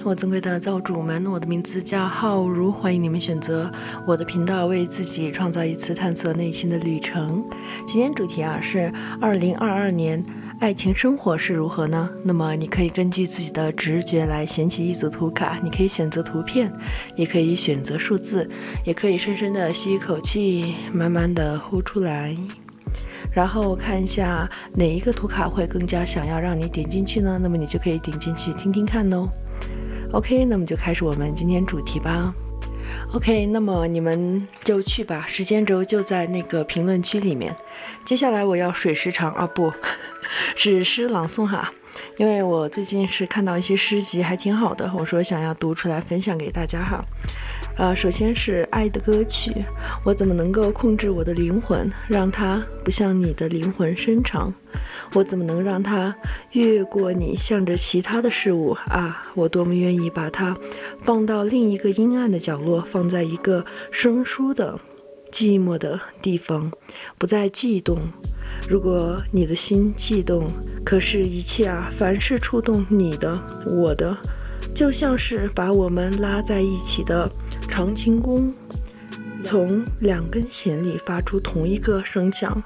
我尊贵的造主们，我的名字叫浩如，欢迎你们选择我的频道，为自己创造一次探索内心的旅程。今天主题是2022年爱情生活是如何呢？那么你可以根据自己的直觉来选取一组图卡，你可以选择图片，也可以选择数字，也可以深深的吸一口气，慢慢的呼出来，然后看一下哪一个图卡会更加想要让你点进去呢？那么你就可以点进去听听看哦。OK， 那么就开始我们今天主题吧。OK， 那么你们就去吧，时间轴就在那个评论区里面。接下来我要水时长不是诗朗诵哈，因为我最近是看到一些诗集还挺好的，我说想要读出来分享给大家哈。首先是爱的歌曲，我怎么能够控制我的灵魂，让它不像你的灵魂深长？我怎么能让它越过你，向着其他的事物我多么愿意把它放到另一个阴暗的角落，放在一个生疏的寂寞的地方，不再悸动。如果你的心悸动，可是一切凡是触动你的我的，就像是把我们拉在一起的长琴弓，从两根弦里发出同一个声响。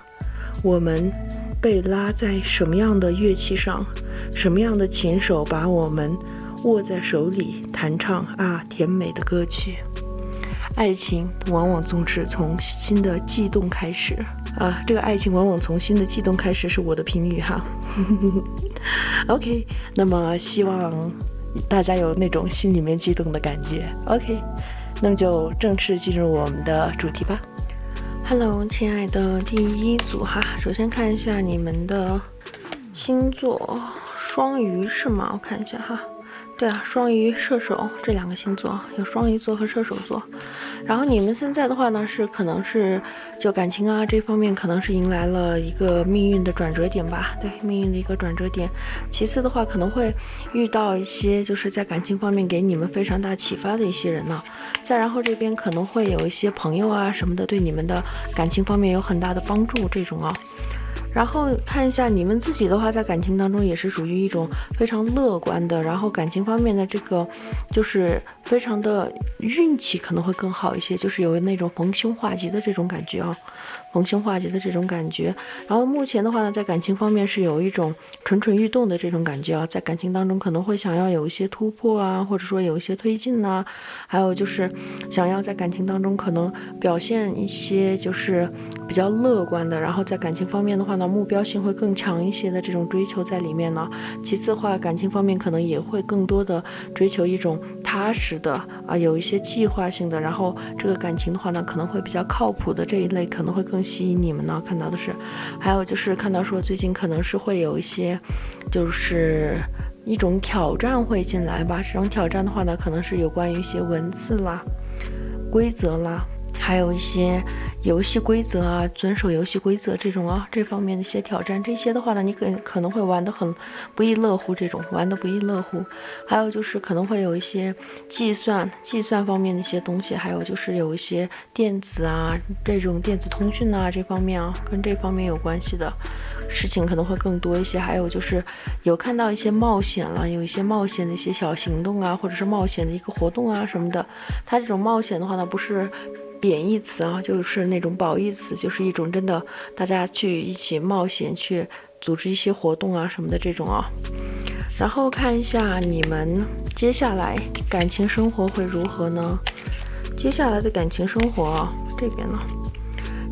我们被拉在什么样的乐器上，什么样的琴手把我们握在手里，弹唱甜美的歌曲。爱情往往总是从心的悸动开始这个爱情往往从心的悸动开始是我的评语哈。OK， 那么希望大家有那种心里面悸动的感觉。 OK， 那么就正式进入我们的主题吧。Hello， 亲爱的第一组哈，首先看一下你们的星座，双鱼是吗？我看一下哈，对双鱼、射手这两个星座，有双鱼座和射手座。然后你们现在的话呢，是可能是就感情这方面可能是迎来了一个命运的转折点吧，对，命运的一个转折点。其次的话，可能会遇到一些就是在感情方面给你们非常大启发的一些人呢。再然后这边可能会有一些朋友什么的，对你们的感情方面有很大的帮助这种然后看一下你们自己的话，在感情当中也是属于一种非常乐观的，然后感情方面的这个就是非常的运气可能会更好一些，就是有那种逢凶化吉的这种感觉逢凶化吉的这种感觉。然后目前的话呢，在感情方面是有一种蠢蠢欲动的这种感觉在感情当中可能会想要有一些突破或者说有一些推进还有就是想要在感情当中可能表现一些就是比较乐观的，然后在感情方面的话呢，目标性会更强一些的这种追求在里面呢。其次的话，感情方面可能也会更多的追求一种踏实的有一些计划性的，然后这个感情的话呢，可能会比较靠谱的这一类可能会更吸引你们呢。看到的是，还有就是看到说最近可能是会有一些就是一种挑战会进来吧，这种挑战的话呢，可能是有关于一些文字啦、规则啦，还有一些游戏规则遵守游戏规则这种这方面的一些挑战，这些的话呢，你可能会玩得很不亦乐乎，这种玩得不亦乐乎。还有就是可能会有一些计算方面的一些东西，还有就是有一些电子这种电子通讯这方面跟这方面有关系的事情可能会更多一些。还有就是有看到一些冒险了，有一些冒险的一些小行动或者是冒险的一个活动什么的。它这种冒险的话呢，不是贬义词就是那种褒义词，就是一种真的大家去一起冒险去组织一些活动什么的这种然后看一下你们接下来感情生活会如何呢？接下来的感情生活这边呢，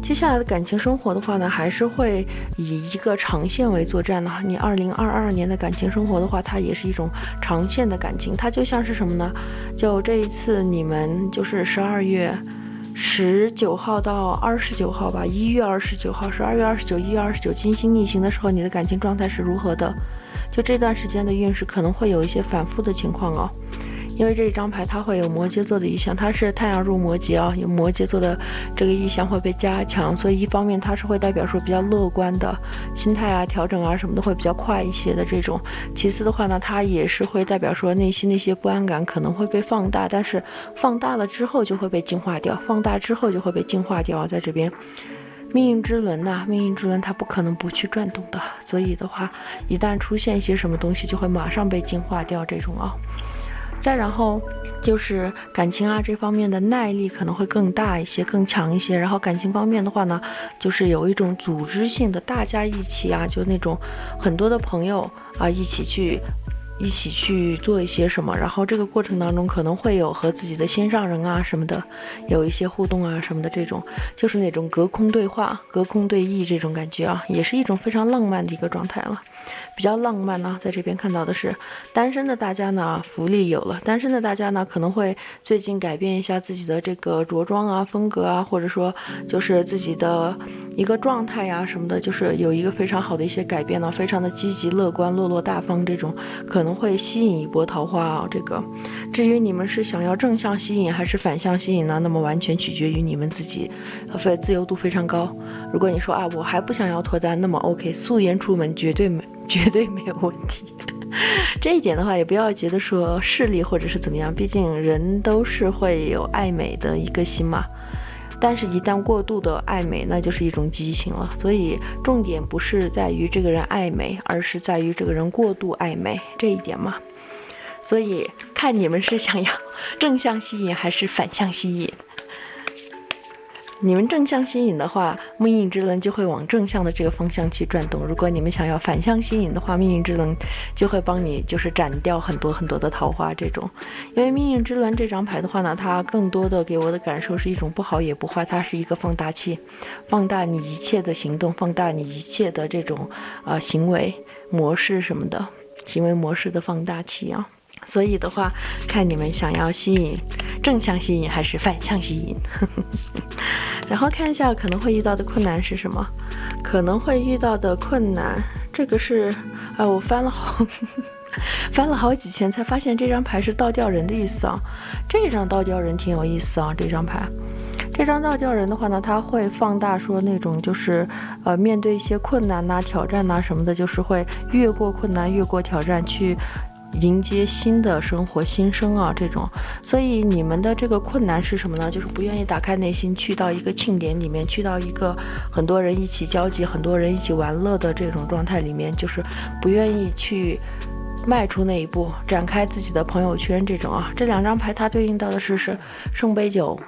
接下来的感情生活的话呢，还是会以一个长线为作战的。你2022年的感情生活的话，它也是一种长线的感情，它就像是什么呢？就这一次你们就是12月19号到29号吧，1月29号、12月29、1月29金星逆行的时候，你的感情状态是如何的？就这段时间的运势可能会有一些反复的情况因为这一张牌它会有摩羯座的意象，它是太阳入摩羯有摩羯座的这个意象会被加强，所以一方面它是会代表说比较乐观的心态调整什么的会比较快一些的这种。其次的话呢，它也是会代表说内心那些不安感可能会被放大，但是放大了之后就会被净化掉，在这边命运之轮命运之轮它不可能不去转动的，所以的话一旦出现一些什么东西就会马上被净化掉这种再然后就是感情啊这方面的耐力可能会更大一些，更强一些。然后感情方面的话呢，就是有一种组织性的，大家一起啊，就那种很多的朋友啊一起去做一些什么，然后这个过程当中可能会有和自己的心上人啊什么的有一些互动啊什么的，这种就是那种隔空对话、隔空对弈这种感觉啊，也是一种非常浪漫的一个状态了。比较浪漫呢，在这边看到的是单身的大家呢，福利有了。单身的大家呢，可能会最近改变一下自己的这个着装啊、风格啊，或者说就是自己的一个状态呀什么的，就是有一个非常好的一些改变呢，非常的积极乐观、落落大方，这种可能会吸引一波桃花啊。这个至于你们是想要正向吸引还是反向吸引呢？那么完全取决于你们自己，自由度非常高。如果你说啊，我还不想要脱单，那么 OK， 素颜出门绝对没有问题。这一点的话，也不要觉得说势利或者是怎么样，毕竟人都是会有爱美的一个心嘛。但是，一旦过度的爱美，那就是一种畸形了。所以，重点不是在于这个人爱美，而是在于这个人过度爱美这一点嘛。所以，看你们是想要正向吸引还是反向吸引。你们正向吸引的话，命运之轮就会往正向的这个方向去转动。如果你们想要反向吸引的话，命运之轮就会帮你就是斩掉很多很多的桃花这种。因为命运之轮这张牌的话呢，它更多的给我的感受是一种不好也不坏，它是一个放大器，放大你一切的行动，放大你一切的这种行为模式什么的，行为模式的放大器啊。所以的话，看你们想要吸引正向吸引还是反向吸引。然后看一下可能会遇到的困难是什么。可能会遇到的困难，这个是我翻了好几圈才发现这张牌是倒吊人的意思啊。这张倒吊人挺有意思啊，这张牌。这张倒吊人的话呢，他会放大说那种就是面对一些困难呐、挑战呐什么的，就是会越过困难、越过挑战去迎接新的生活新生啊，这种。所以你们的这个困难是什么呢？就是不愿意打开内心，去到一个庆典里面，去到一个很多人一起交际、很多人一起玩乐的这种状态里面，就是不愿意去迈出那一步，展开自己的朋友圈这种啊。这两张牌它对应到的是圣杯九。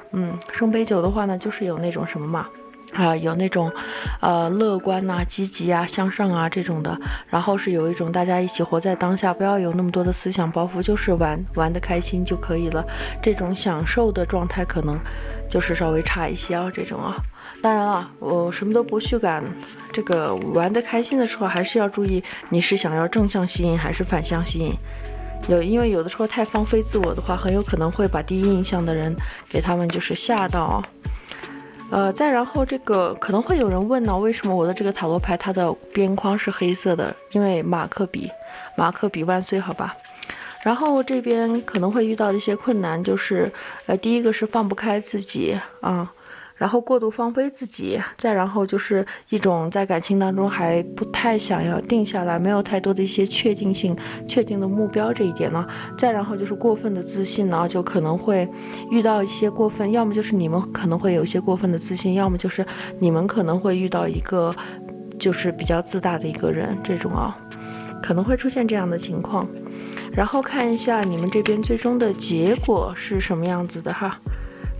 圣杯九的话呢，就是有那种什么嘛，有那种乐观啊、积极啊、向上啊这种的。然后是有一种大家一起活在当下，不要有那么多的思想包袱，就是玩得开心就可以了。这种享受的状态可能就是稍微差一些啊，这种啊。当然了，我什么都不去赶，这个玩得开心的时候还是要注意，你是想要正向吸引还是反向吸引。因为有的时候太放飞自我的话，很有可能会把第一印象的人给他们就是吓到啊。再然后这个可能会有人问呢，为什么我的这个塔罗牌它的边框是黑色的？因为马克笔万岁，好吧。然后这边可能会遇到的一些困难就是，第一个是放不开自己啊。然后过度放飞自己，再然后就是一种在感情当中还不太想要定下来，没有太多的一些确定的目标这一点呢。再然后就是过分的自信呢，就可能会遇到一些过分，要么就是你们可能会有一些过分的自信，要么就是你们可能会遇到一个就是比较自大的一个人，这种啊，可能会出现这样的情况。然后看一下你们这边最终的结果是什么样子的哈。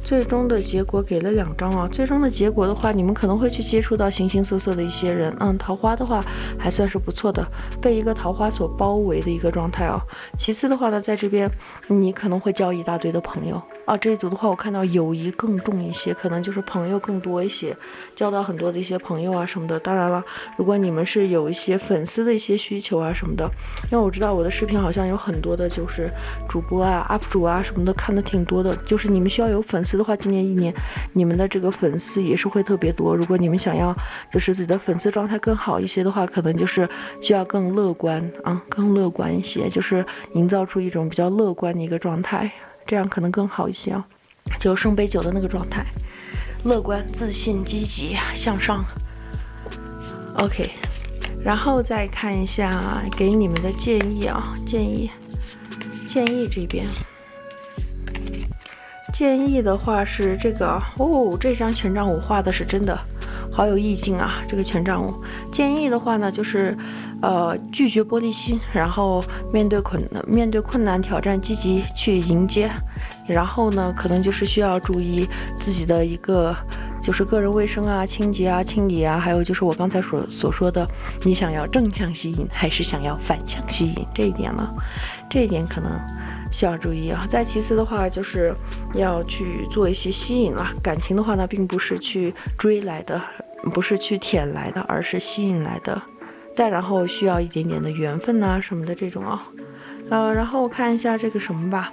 最终的结果给了2张啊。最终的结果的话，你们可能会去接触到形形色色的一些人，桃花的话还算是不错的，被一个桃花所包围的一个状态啊。其次的话呢，在这边你可能会交一大堆的朋友啊。这一组的话，我看到友谊更重一些，可能就是朋友更多一些，交到很多的一些朋友啊什么的。当然了，如果你们是有一些粉丝的一些需求啊什么的，因为我知道我的视频好像有很多的就是主播啊、UP 主啊什么的看的挺多的，就是你们需要有粉丝的话，今年1年你们的这个粉丝也是会特别多。如果你们想要就是自己的粉丝状态更好一些的话，可能就是需要更乐观一些，就是营造出一种比较乐观的一个状态，这样可能更好一些啊。就圣杯9的那个状态，乐观、自信、积极、向上。OK， 然后再看一下给你们的建议啊，建议这边。建议的话是这个这张权杖5画的是真的，好有意境啊！这个权杖五建议的话呢，就是拒绝玻璃心，然后面对困难挑战，积极去迎接。然后呢，可能就是需要注意自己的一个就是个人卫生啊、清洁啊、清理啊，还有就是我刚才所说的，你想要正向吸引还是想要反向吸引这一点呢？这一点可能需要注意啊。再其次的话，就是要去做一些吸引了。感情的话呢，并不是去追来的，不是去舔来的，而是吸引来的。再然后需要一点点的缘分啊什么的这种啊。然后看一下这个什么吧。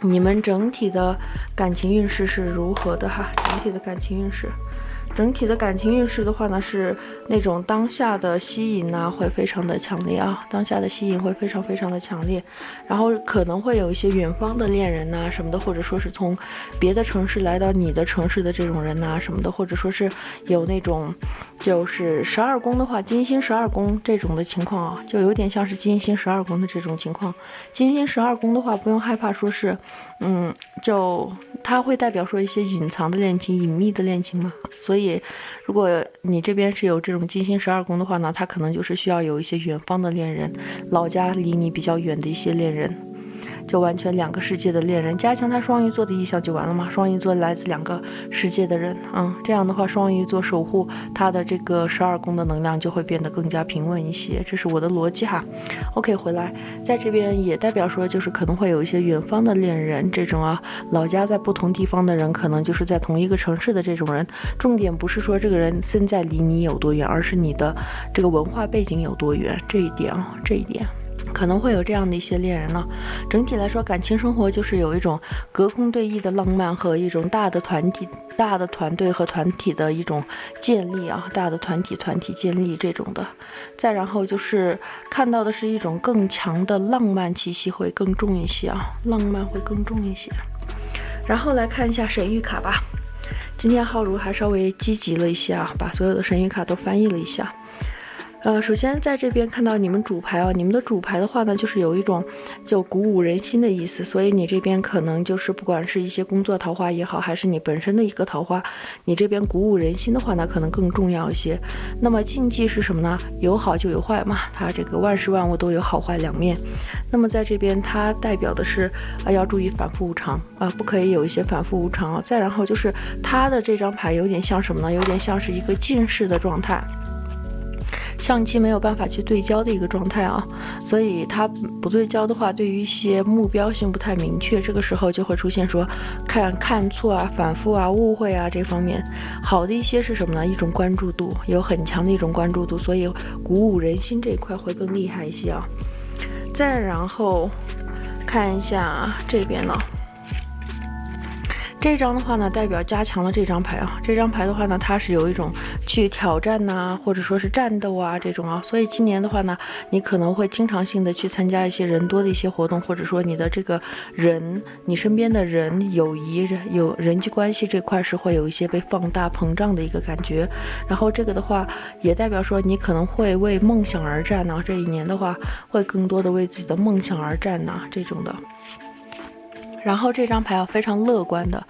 你们整体的感情运势是如何的哈？整体的感情运势的话呢，是那种当下的吸引呢会非常的强烈啊，当下的吸引会非常非常的强烈，然后可能会有一些远方的恋人呐什么的，或者说是从别的城市来到你的城市的这种人呐什么的，或者说是有那种就是12宫的话，金星12宫这种的情况啊，就有点像是金星12宫的这种情况。金星12宫的话，不用害怕说是就它会代表说一些隐藏的恋情、隐秘的恋情嘛，所以如果你这边是有这种金星12宫的话呢，它可能就是需要有一些远方的恋人，老家离你比较远的一些恋人，就完全两个世界的恋人，加强他双鱼座的意象就完了嘛。双鱼座来自两个世界的人，这样的话双鱼座守护他的这个12宫的能量就会变得更加平稳一些，这是我的逻辑哈。OK， 回来在这边也代表说就是可能会有一些远方的恋人，这种啊老家在不同地方的人，可能就是在同一个城市的这种人，重点不是说这个人现在离你有多远，而是你的这个文化背景有多远，这一点可能会有这样的一些恋人呢。整体来说，感情生活就是有一种隔空对弈的浪漫和一种大的团队和团体的一种建立啊，大的团体建立这种的。再然后就是看到的是一种更强的浪漫气息会更重一些啊，浪漫会更重一些。然后来看一下神谕卡吧。今天浩如还稍微积极了一些啊，把所有的神谕卡都翻译了一下。首先在这边看到你们主牌啊，你们的主牌的话呢，就是有一种就鼓舞人心的意思，所以你这边可能就是不管是一些工作桃花也好，还是你本身的一个桃花，你这边鼓舞人心的话呢，可能更重要一些。那么禁忌是什么呢？有好就有坏嘛，它这个万事万物都有好坏两面。那么在这边它代表的是要注意反复无常啊，不可以有一些反复无常啊。再然后就是它的这张牌有点像什么呢？有点像是一个近视的状态。相机没有办法去对焦的一个状态啊，所以它不对焦的话，对于一些目标性不太明确，这个时候就会出现说看错啊、反复啊、误会啊这方面。好的一些是什么呢？一种关注度，有很强的一种关注度，所以鼓舞人心这一块会更厉害一些啊。再然后看一下这边呢。这张的话呢，代表加强了这张牌啊。这张牌的话呢，它是有一种去挑战呐，或者说是战斗啊这种啊。所以今年的话呢，你可能会经常性的去参加一些人多的一些活动，或者说你的这个人，你身边的人、友谊、有人际关系这块是会有一些被放大膨胀的一个感觉。然后这个的话，也代表说你可能会为梦想而战呢。这一年的话，会更多的为自己的梦想而战呢，这种的。然后这张牌非常乐观的，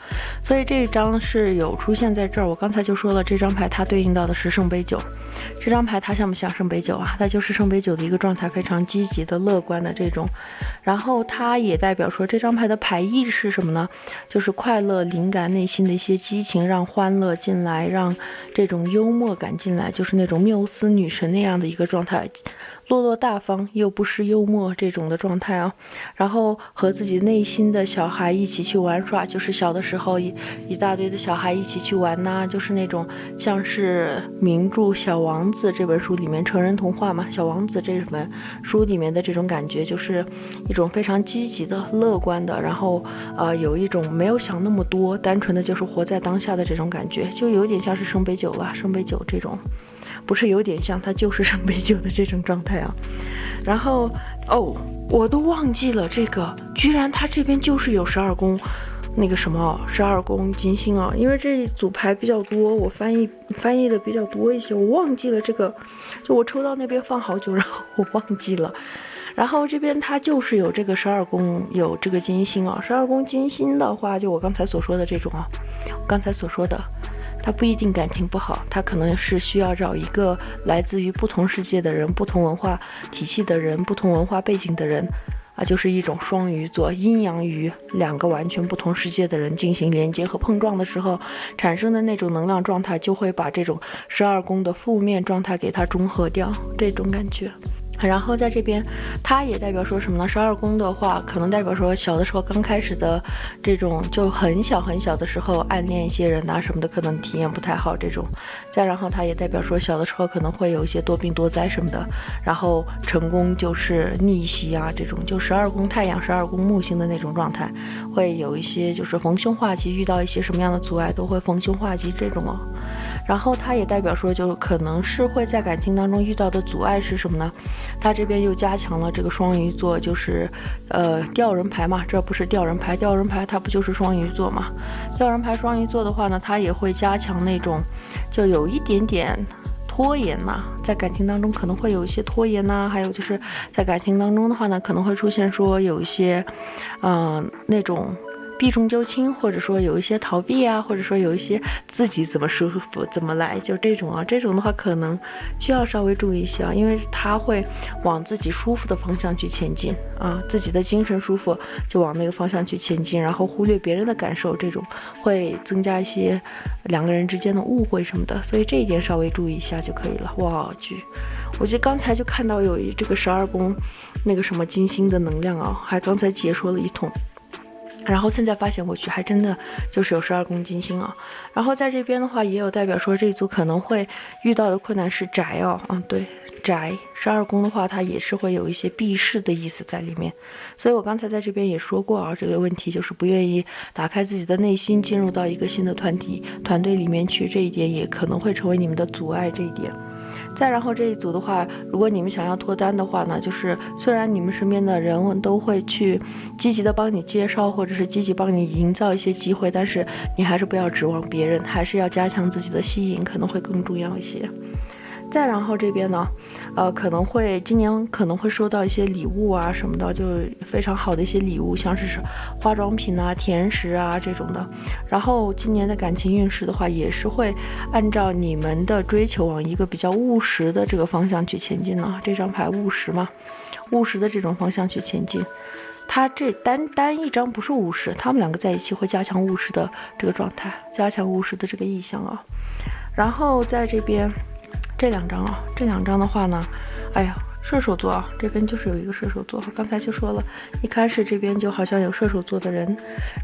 所以这张是有出现在这儿。我刚才就说了，这张牌它对应到的是圣杯9。这张牌它像不像圣杯9啊？它就是圣杯9的一个状态，非常积极的、乐观的这种。然后它也代表说，这张牌的牌意是什么呢？就是快乐、灵感、内心的一些激情，让欢乐进来，让这种幽默感进来，就是那种缪斯女神那样的一个状态。落落大方又不失幽默这种的状态啊，然后和自己内心的小孩一起去玩耍，就是小的时候一大堆的小孩一起去玩呐，就是那种像是名著《小王子》这本书里面成人童话嘛，《小王子》这本书里面的这种感觉，就是一种非常积极的、乐观的，然后有一种没有想那么多，单纯的就是活在当下的这种感觉，就有点像是圣杯9了，圣杯9这种。不是有点像，它就是圣杯9的这种状态啊。然后我都忘记了这个，居然它这边就是有12宫那个什么12宫金星啊，因为这一组牌比较多，我翻译的比较多一些，我忘记了这个，就我抽到那边放好久，然后我忘记了。然后这边它就是有这个12宫有这个金星啊，12宫金星的话，就我刚才所说的这种啊，刚才所说的。他不一定感情不好，他可能是需要找一个来自于不同世界的人、不同文化体系的人、不同文化背景的人啊，就是一种双鱼座，阴阳鱼，两个完全不同世界的人进行连接和碰撞的时候产生的那种能量状态，就会把这种12宫的负面状态给它中和掉，这种感觉。然后在这边它也代表说什么呢？12宫的话可能代表说小的时候刚开始的这种就很小很小的时候暗恋一些人啊什么的，可能体验不太好这种。再然后它也代表说小的时候可能会有一些多病多灾什么的，然后成功就是逆袭啊这种，就12宫太阳12宫木星的那种状态，会有一些就是逢凶化吉，遇到一些什么样的阻碍都会逢凶化吉这种哦。然后它也代表说就可能是会在感情当中遇到的阻碍是什么呢？它这边又加强了这个双鱼座，就是吊人牌嘛，这不是吊人牌，吊人牌它不就是双鱼座嘛？吊人牌双鱼座的话呢，它也会加强那种就有一点点拖延呐，在感情当中可能会有一些拖延呐，还有就是在感情当中的话呢，可能会出现说有一些那种避重就轻，或者说有一些逃避啊，或者说有一些自己怎么舒服怎么来，就这种啊，这种的话可能需要稍微注意一下，因为他会往自己舒服的方向去前进啊，自己的精神舒服就往那个方向去前进，然后忽略别人的感受，这种会增加一些两个人之间的误会什么的，所以这一点稍微注意一下就可以了。哇，我觉得刚才就看到有这个12宫那个什么金星的能量啊，还刚才解说了一通。然后现在发现过去还真的就是有12宫金星啊，然后在这边的话也有代表说这一组可能会遇到的困难是宅哦，对，宅12宫的话它也是会有一些避世的意思在里面，所以我刚才在这边也说过啊，这个问题就是不愿意打开自己的内心进入到一个新的团队里面去，这一点也可能会成为你们的阻碍这一点。再然后这一组的话，如果你们想要脱单的话呢，就是虽然你们身边的人都会去积极的帮你介绍，或者是积极帮你营造一些机会，但是你还是不要指望别人，还是要加强自己的吸引，可能会更重要一些。再然后这边呢，今年可能会收到一些礼物啊什么的，就非常好的一些礼物，像是化妆品啊、甜食啊这种的。然后今年的感情运势的话，也是会按照你们的追求往一个比较务实的这个方向去前进呢。这张牌务实嘛，务实的这种方向去前进。它这单一张不是务实，他们两个在一起会加强务实的这个状态，加强务实的这个意向啊。然后在这边。这两张的话呢，哎呀，射手座啊，这边就是有一个射手座，刚才就说了，一开始这边就好像有射手座的人，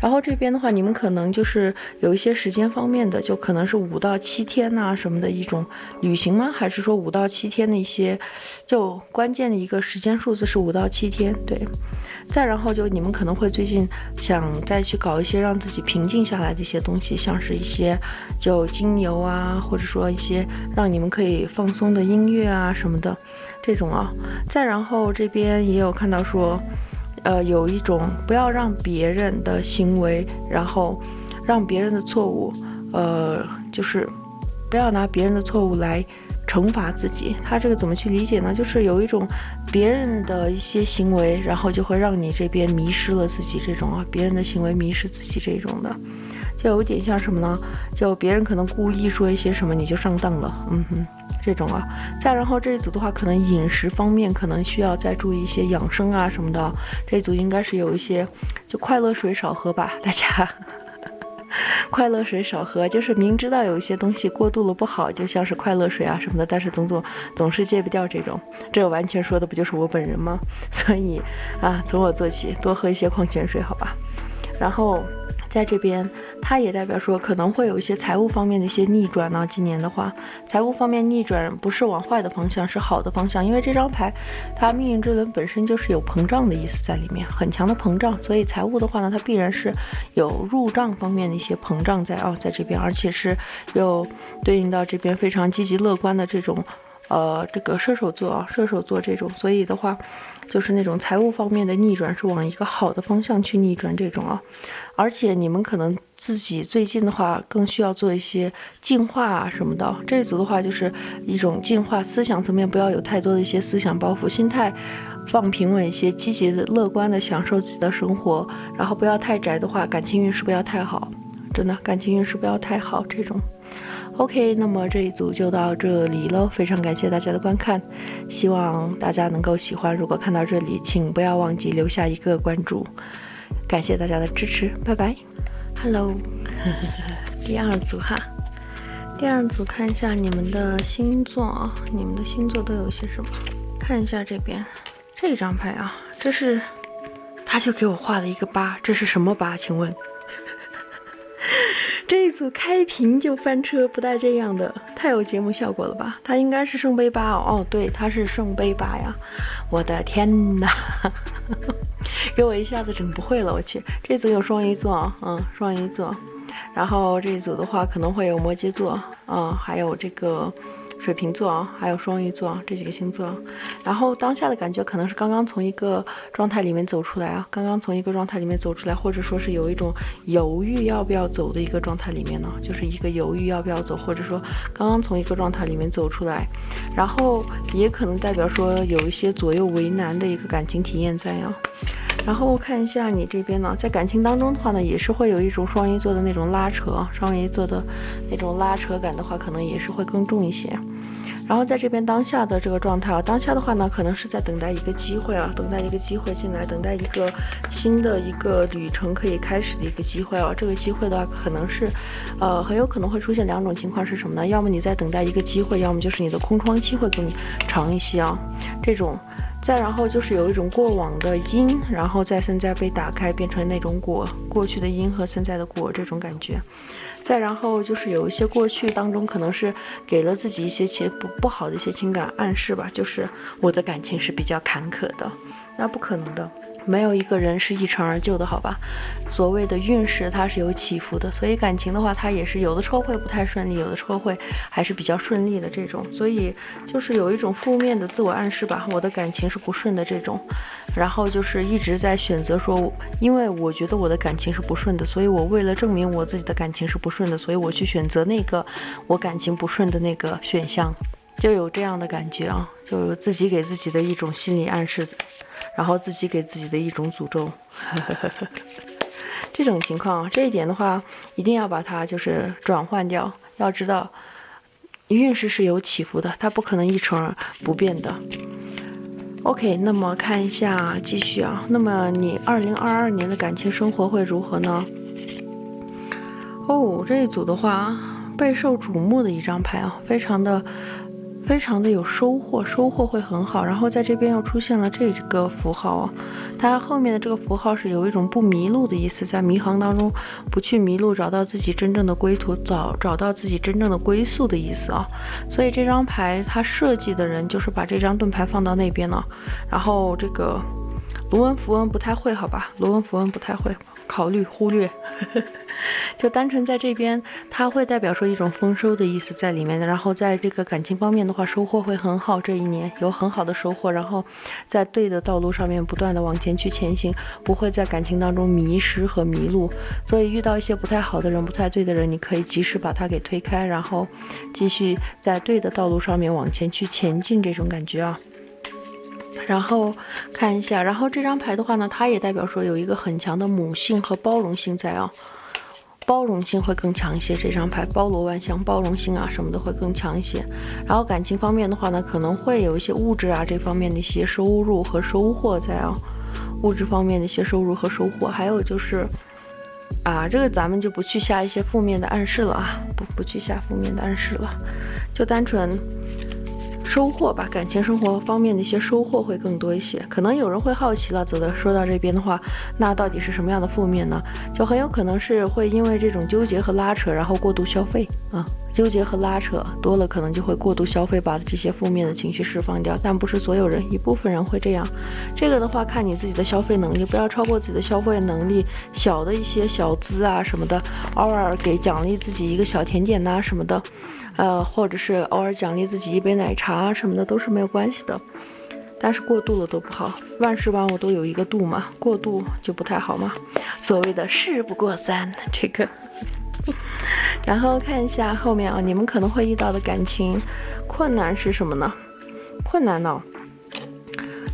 然后这边的话，你们可能就是有一些时间方面的，就可能是5到7天呐什么的一种旅行吗？还是说5到7天的一些，就关键的一个时间数字是5到7天，对。再然后就你们可能会最近想再去搞一些让自己平静下来的一些东西，像是一些就精油啊，或者说一些让你们可以放松的音乐啊什么的这种啊。再然后这边也有看到说有一种不要让别人的行为，然后让别人的错误就是不要拿别人的错误来惩罚自己。他这个怎么去理解呢？就是有一种别人的一些行为，然后就会让你这边迷失了自己这种啊，别人的行为迷失自己这种的，就有点像什么呢？就别人可能故意说一些什么，你就上当了，这种啊。再然后这一组的话，可能饮食方面可能需要再注意一些养生啊什么的。这一组应该是有一些就快乐水少喝吧，大家。快乐水少喝，就是明知道有一些东西过度了不好，就像是快乐水啊什么的，但是总是戒不掉这种，这完全说的不就是我本人吗？所以从我做起，多喝一些矿泉水好吧。然后在这边它也代表说可能会有一些财务方面的一些逆转呢。今年的话，财务方面逆转不是往坏的方向，是好的方向，因为这张牌它命运之轮本身就是有膨胀的意思在里面，很强的膨胀，所以财务的话呢，它必然是有入账方面的一些膨胀在这边，而且是有对应到这边非常积极乐观的这种这个射手座这种，所以的话就是那种财务方面的逆转是往一个好的方向去逆转这种啊。而且你们可能自己最近的话更需要做一些净化啊什么的，这一组的话就是一种净化，思想层面不要有太多的一些思想包袱，心态放平稳一些，积极的乐观的享受自己的生活，然后不要太宅的话，感情运势不要太好，真的感情运势不要太好这种。OK， 那么这一组就到这里了，非常感谢大家的观看，希望大家能够喜欢。如果看到这里，请不要忘记留下一个关注，感谢大家的支持，拜拜。Hello， 第二组哈，第二组看一下你们的星座啊，你们的星座都有些什么？看一下这边这张牌啊，这是他就给我画了一个8，这是什么8？请问？这一组开屏就翻车，不带这样的，太有节目效果了吧？它应该是圣杯8哦，对，它是圣杯8呀！我的天哪，给我一下子整不会了，我去！这组有双鱼座，双鱼座，然后这一组的话可能会有摩羯座，还有这个水瓶座，还有双鱼座这几个星座。然后当下的感觉可能是刚刚从一个状态里面走出来啊，刚刚从一个状态里面走出来，或者说是有一种犹豫要不要走的一个状态里面呢，就是一个犹豫要不要走，或者说刚刚从一个状态里面走出来，然后也可能代表说有一些左右为难的一个感情体验在啊。然后看一下你这边呢，在感情当中的话呢，也是会有一种双鱼座的那种拉扯，双鱼座的那种拉扯感的话，可能也是会更重一些。然后在这边当下的这个状态啊，当下的话呢，可能是在等待一个机会啊，等待一个机会进来，等待一个新的一个旅程可以开始的一个机会啊。这个机会的话，可能是，很有可能会出现2种情况是什么呢？要么你在等待一个机会，要么就是你的空窗期会更长一些啊。这种，再然后就是有一种过往的因，然后在现在被打开，变成那种果，过去的因和现在的果这种感觉。再然后就是有一些过去当中可能是给了自己一些不好的一些情感暗示吧，就是我的感情是比较坎坷的，那不可能的，没有一个人是一成而就的，好吧？所谓的运势它是有起伏的，所以感情的话它也是有的时候会不太顺利，有的时候会还是比较顺利的这种，所以就是有一种负面的自我暗示吧，我的感情是不顺的这种。然后就是一直在选择说，因为我觉得我的感情是不顺的，所以我为了证明我自己的感情是不顺的，所以我去选择那个我感情不顺的那个选项，就有这样的感觉啊，就有自己给自己的一种心理暗示，然后自己给自己的一种诅咒这种情况，这一点的话一定要把它就是转换掉，要知道运势是有起伏的，它不可能一成不变的。OK， 那么看一下继续啊，那么你2022年的感情生活会如何呢？这一组的话备受瞩目的一张牌啊，非常的有收获，收获会很好。然后在这边又出现了这个符号啊，它后面的这个符号是有一种不迷路的意思，在迷航当中不去迷路，找到自己真正的归途，找到自己真正的归宿的意思啊。所以这张牌它设计的人就是把这张盾牌放到那边了，然后这个卢恩符文不太会，好吧，卢恩符文不太会，忽略就单纯在这边它会代表说一种丰收的意思在里面的，然后在这个感情方面的话收获会很好，这一年有很好的收获，然后在对的道路上面不断的往前去前行，不会在感情当中迷失和迷路。所以遇到一些不太好的人，不太对的人，你可以及时把它给推开，然后继续在对的道路上面往前去前进，这种感觉啊。然后看一下，然后这张牌的话呢，它也代表说有一个很强的母性和包容性在啊，包容性会更强一些，这张牌包罗万象，包容性啊什么的会更强一些。然后感情方面的话呢，可能会有一些物质啊这方面的一些收入和收获在啊，物质方面的一些收入和收获。还有就是这个咱们就不去下一些负面的暗示了啊，不去下负面的暗示了，就单纯收获吧，感情生活方面的一些收获会更多一些。可能有人会好奇了，说到这边的话，那到底是什么样的负面呢？就很有可能是会因为这种纠结和拉扯，然后过度消费啊，纠结和拉扯多了，可能就会过度消费，把这些负面的情绪释放掉。但不是所有人，一部分人会这样。这个的话，看你自己的消费能力，不要超过自己的消费能力。小的一些小资啊什么的，偶尔给奖励自己一个小甜点呐什么的。或者是偶尔奖励自己一杯奶茶什么的都是没有关系的，但是过度了都不好，万事万物都有一个度嘛，过度就不太好嘛，所谓的事不过三这个然后看一下后面啊，你们可能会遇到的感情困难是什么呢？困难呢，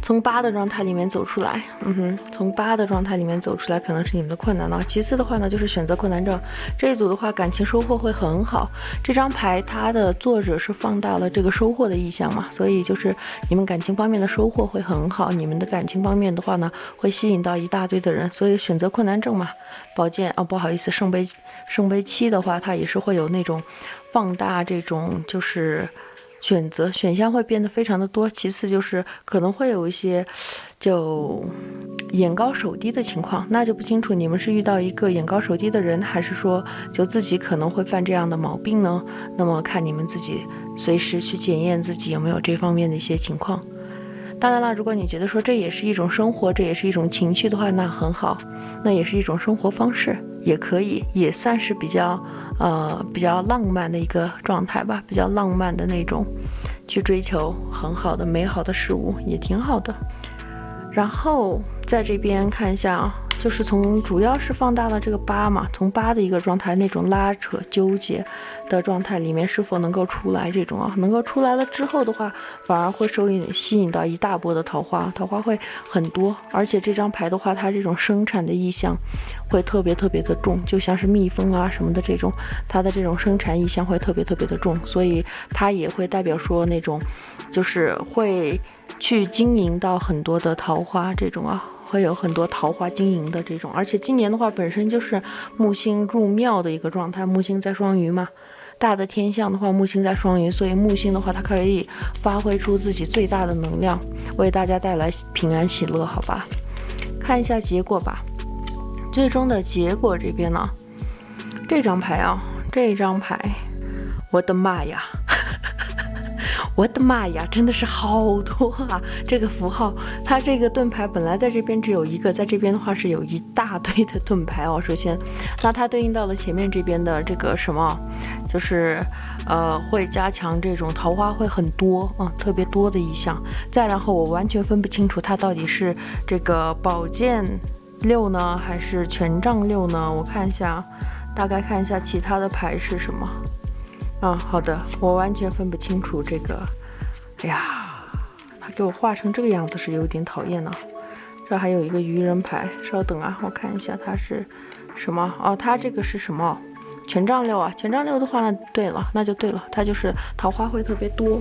从八的状态里面走出来，从八的状态里面走出来可能是你们的困难了。其次的话呢，就是选择困难症这一组的话，感情收获会很好。这张牌它的作者是放大了这个收获的意象嘛，所以就是你们感情方面的收获会很好。你们的感情方面的话呢，会吸引到一大堆的人，所以选择困难症嘛。宝剑不好意思，圣杯7的话，它也是会有那种放大这种就是选项会变得非常的多。其次就是可能会有一些就眼高手低的情况，那就不清楚你们是遇到一个眼高手低的人，还是说就自己可能会犯这样的毛病呢？那么看你们自己随时去检验自己有没有这方面的一些情况。当然了，如果你觉得说这也是一种生活，这也是一种情绪的话，那很好，那也是一种生活方式，也可以，也算是比较浪漫的一个状态吧，比较浪漫的那种去追求很好的美好的事物，也挺好的。然后在这边看一下就是主要是放大了这个8嘛，从8的一个状态，那种拉扯纠结的状态里面是否能够出来，这种能够出来了之后的话，反而会吸引到一大波的桃花会很多。而且这张牌的话，它这种生产的意象会特别特别的重，就像是蜜蜂什么的这种，它的这种生产意象会特别特别的重，所以它也会代表说那种就是会去经营到很多的桃花这种会有很多桃花经营的这种。而且今年的话本身就是木星入庙的一个状态，木星在双鱼嘛，大的天象的话木星在双鱼，所以木星的话它可以发挥出自己最大的能量，为大家带来平安喜乐，好吧。看一下结果吧，最终的结果这边呢，这张牌我的妈呀我的妈呀，真的是好多这个符号，它这个盾牌本来在这边只有一个，在这边的话是有一大堆的盾牌首先那它对应到了前面这边的这个什么，就是会加强这种桃花会很多特别多的意象。再然后我完全分不清楚它到底是这个宝剑6呢还是权杖6呢，我看一下，大概看一下其他的牌是什么好的，我完全分不清楚这个。哎呀，他给我画成这个样子是有点讨厌这还有一个愚人牌，稍等我看一下它是什么它这个是什么？权杖6权杖6的话呢，对了，那就对了，它就是桃花会特别多，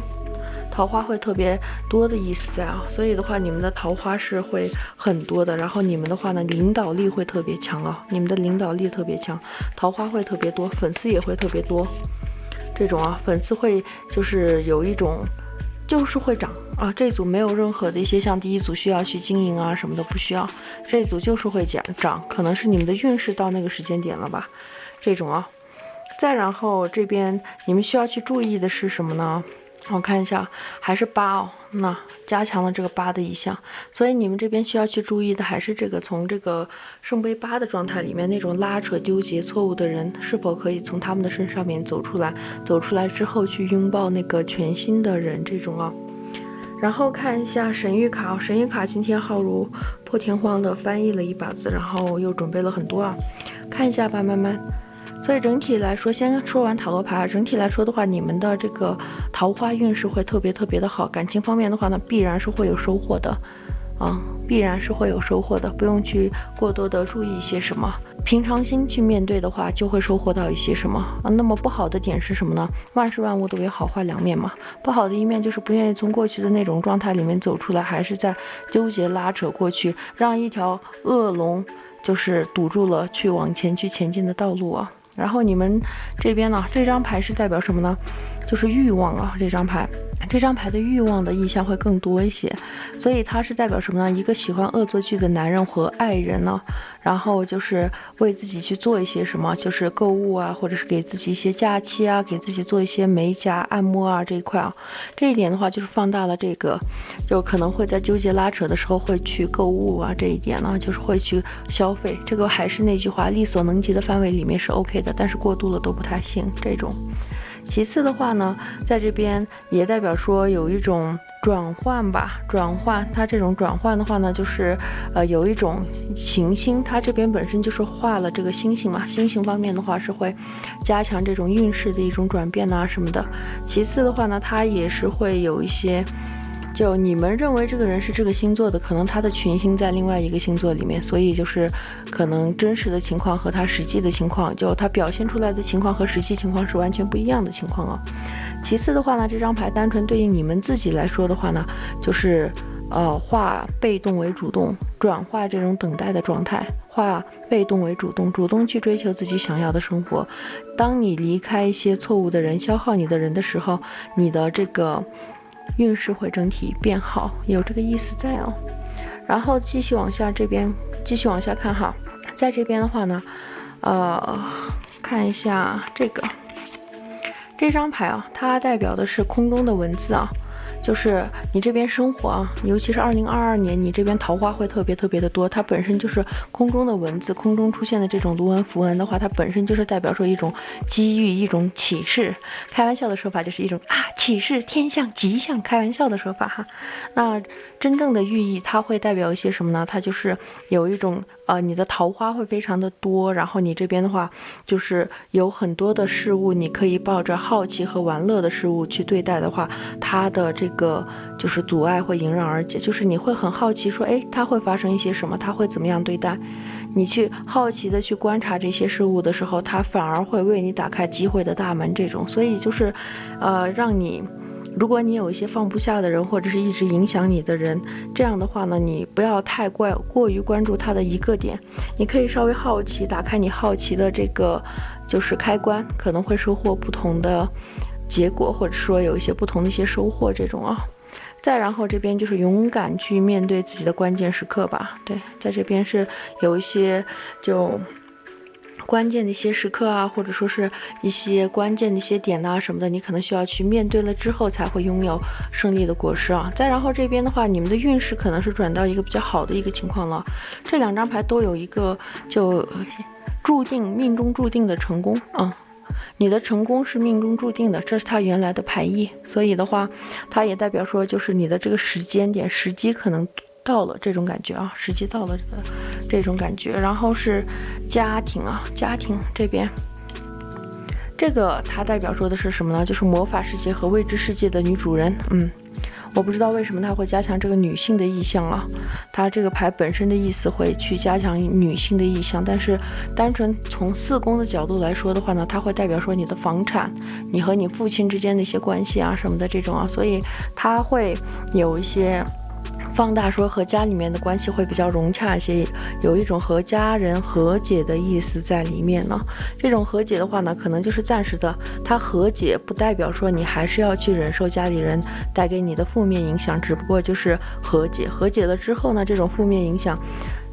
桃花会特别多的意思在所以的话你们的桃花是会很多的。然后你们的话呢，领导力会特别强你们的领导力特别强，桃花会特别多，粉丝也会特别多。这种粉丝会就是有一种就是会涨这组没有任何的一些像第一组需要去经营什么的，不需要，这组就是会涨，可能是你们的运势到那个时间点了吧，这种再然后这边你们需要去注意的是什么呢？我看一下，还是8那加强了这个8的意象，所以你们这边需要去注意的还是这个从这个圣杯8的状态里面那种拉扯纠结错误的人，是否可以从他们的身上面走出来之后去拥抱那个全新的人这种然后看一下神谕卡神谕卡今天浩如破天荒的翻译了一把子，然后又准备了很多看一下吧，慢慢。所以整体来说，先说完塔罗牌，整体来说的话，你们的这个桃花运势会特别特别的好，感情方面的话呢，必然是会有收获的必然是会有收获的，不用去过多的注意一些什么，平常心去面对的话，就会收获到一些什么那么不好的点是什么呢？万事万物都有好坏两面嘛，不好的一面就是不愿意从过去的那种状态里面走出来，还是在纠结拉扯过去，让一条恶龙就是堵住了去往前去前进的道路然后你们这边呢，这张牌是代表什么呢？就是欲望这张牌的欲望的意象会更多一些，所以它是代表什么呢？一个喜欢恶作剧的男人和爱人然后就是为自己去做一些什么，就是购物或者是给自己一些假期给自己做一些美甲按摩这一块这一点的话就是放大了这个，就可能会在纠结拉扯的时候会去购物这一点呢，就是会去消费。这个还是那句话，力所能及的范围里面是 OK的，但是过度了都不太行这种。其次的话呢，在这边也代表说有一种转换吧，它这种转换的话呢，就是有一种行星，它这边本身就是画了这个星星嘛，星星方面的话是会加强这种运势的一种转变什么的。其次的话呢，它也是会有一些就你们认为这个人是这个星座的，可能他的群星在另外一个星座里面，所以就是可能真实的情况和他实际的情况，就他表现出来的情况和实际情况是完全不一样的情况啊。其次的话呢，这张牌单纯对应你们自己来说的话呢，就是化被动为主动，转化这种等待的状态，化被动为主动，主动去追求自己想要的生活。当你离开一些错误的人，消耗你的人的时候，你的这个运势会整体变好，有这个意思在哦。然后继续往下看哈，在这边的话呢，看一下这张牌啊，它代表的是空中的文字啊。就是你这边生活啊，尤其是2022年，你这边桃花会特别的多。它本身就是空中的文字，空中出现的这种卢恩符文的话，它本身就是代表说一种机遇，一种启示。开玩笑的说法就是一种启示天象吉祥，开玩笑的说法哈。那真正的寓意，它会代表一些什么呢？它就是有一种你的桃花会非常的多，然后你这边的话就是有很多的事物，你可以抱着好奇和玩乐的事物去对待的话，它的这个就是阻碍会迎刃而解，就是你会很好奇说，它会发生一些什么，它会怎么样对待你，去好奇的去观察这些事物的时候，它反而会为你打开机会的大门这种。所以就是让你，如果你有一些放不下的人，或者是一直影响你的人，这样的话呢，你不要太过于关注他的一个点，你可以稍微好奇，打开你好奇的这个就是开关，可能会收获不同的结果，或者说有一些不同的一些收获这种啊。再然后这边就是勇敢去面对自己的关键时刻吧。对，在这边是有一些就关键的一些时刻啊，或者说是一些关键的一些点啊什么的，你可能需要去面对了之后才会拥有胜利的果实啊。再然后这边的话，你们的运势可能是转到一个比较好的一个情况了。这两张牌都有一个就命中注定的成功啊。你的成功是命中注定的，这是它原来的牌意，所以的话它也代表说就是你的这个时间点时机可能到了这种感觉啊，时机到了这种感觉。然后是家庭啊，家庭这边这个它代表说的是什么呢？就是魔法世界和未知世界的女主人。我不知道为什么它会加强这个女性的意象啊，它这个牌本身的意思会去加强女性的意象，但是单纯从四宫的角度来说的话呢，它会代表说你的房产，你和你父亲之间的一些关系啊什么的这种啊，所以它会有一些放大说和家里面的关系会比较融洽一些，有一种和家人和解的意思在里面呢。这种和解的话呢，可能就是暂时的，它和解不代表说你还是要去忍受家里人带给你的负面影响，只不过就是和解了之后呢，这种负面影响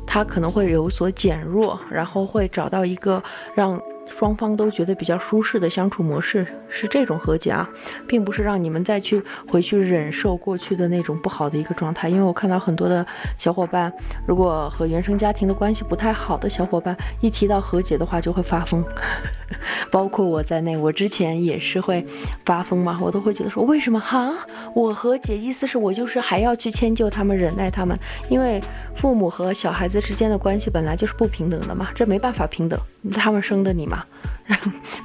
它可能会有所减弱，然后会找到一个让双方都觉得比较舒适的相处模式，是这种和解啊，并不是让你们再回去忍受过去的那种不好的一个状态。因为我看到很多的小伙伴，如果和原生家庭的关系不太好的小伙伴，一提到和解的话就会发疯包括我在内，我之前也是会发疯嘛，我都会觉得说为什么我和解，意思是我就是还要去迁就他们，忍耐他们，因为父母和小孩子之间的关系本来就是不平等的嘛，这没办法平等，他们生的你嘛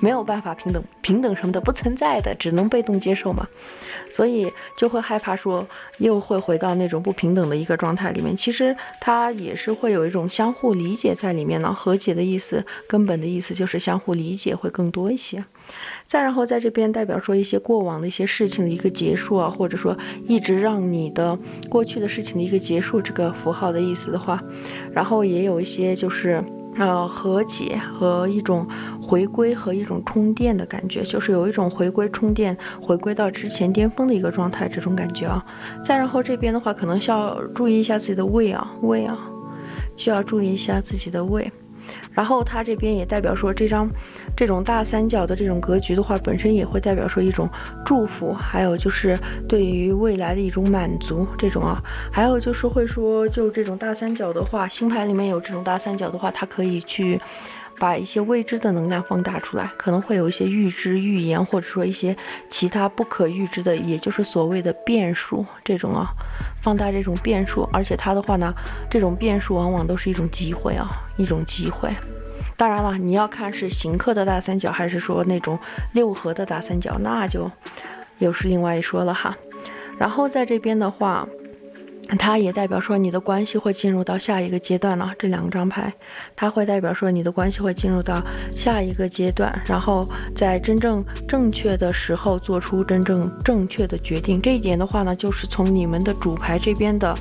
没有办法平等什么的不存在的，只能被动接受嘛，所以就会害怕说又会回到那种不平等的一个状态里面。其实它也是会有一种相互理解在里面呢，和解的意思根本的意思就是相互理解会更多一些。再然后在这边代表说一些过往的一些事情的一个结束啊，或者说一直让你的过去的事情的一个结束，这个符号的意思的话，然后也有一些就是和解和一种回归和一种充电的感觉，就是有一种回归充电，回归到之前巅峰的一个状态，这种感觉啊。再然后这边的话，可能需要注意一下自己的胃啊，需要注意一下自己的胃。然后它这边也代表说这种大三角的这种格局的话，本身也会代表说一种祝福，还有就是对于未来的一种满足这种啊。还有就是会说就这种大三角的话，星牌里面有这种大三角的话，它可以去把一些未知的能量放大出来，可能会有一些预知预言，或者说一些其他不可预知的，也就是所谓的变数这种啊，放大这种变数。而且它的话呢，这种变数往往都是一种机会啊，一种机会。当然了，你要看是刑克的大三角还是说那种六合的大三角，那就又是另外一说了哈。然后在这边的话，它也代表说你的关系会进入到下一个阶段了。这2张牌，它会代表说你的关系会进入到下一个阶段，然后在真正正确的时候做出真正正确的决定。这一点的话呢，就是从你们的主牌这边的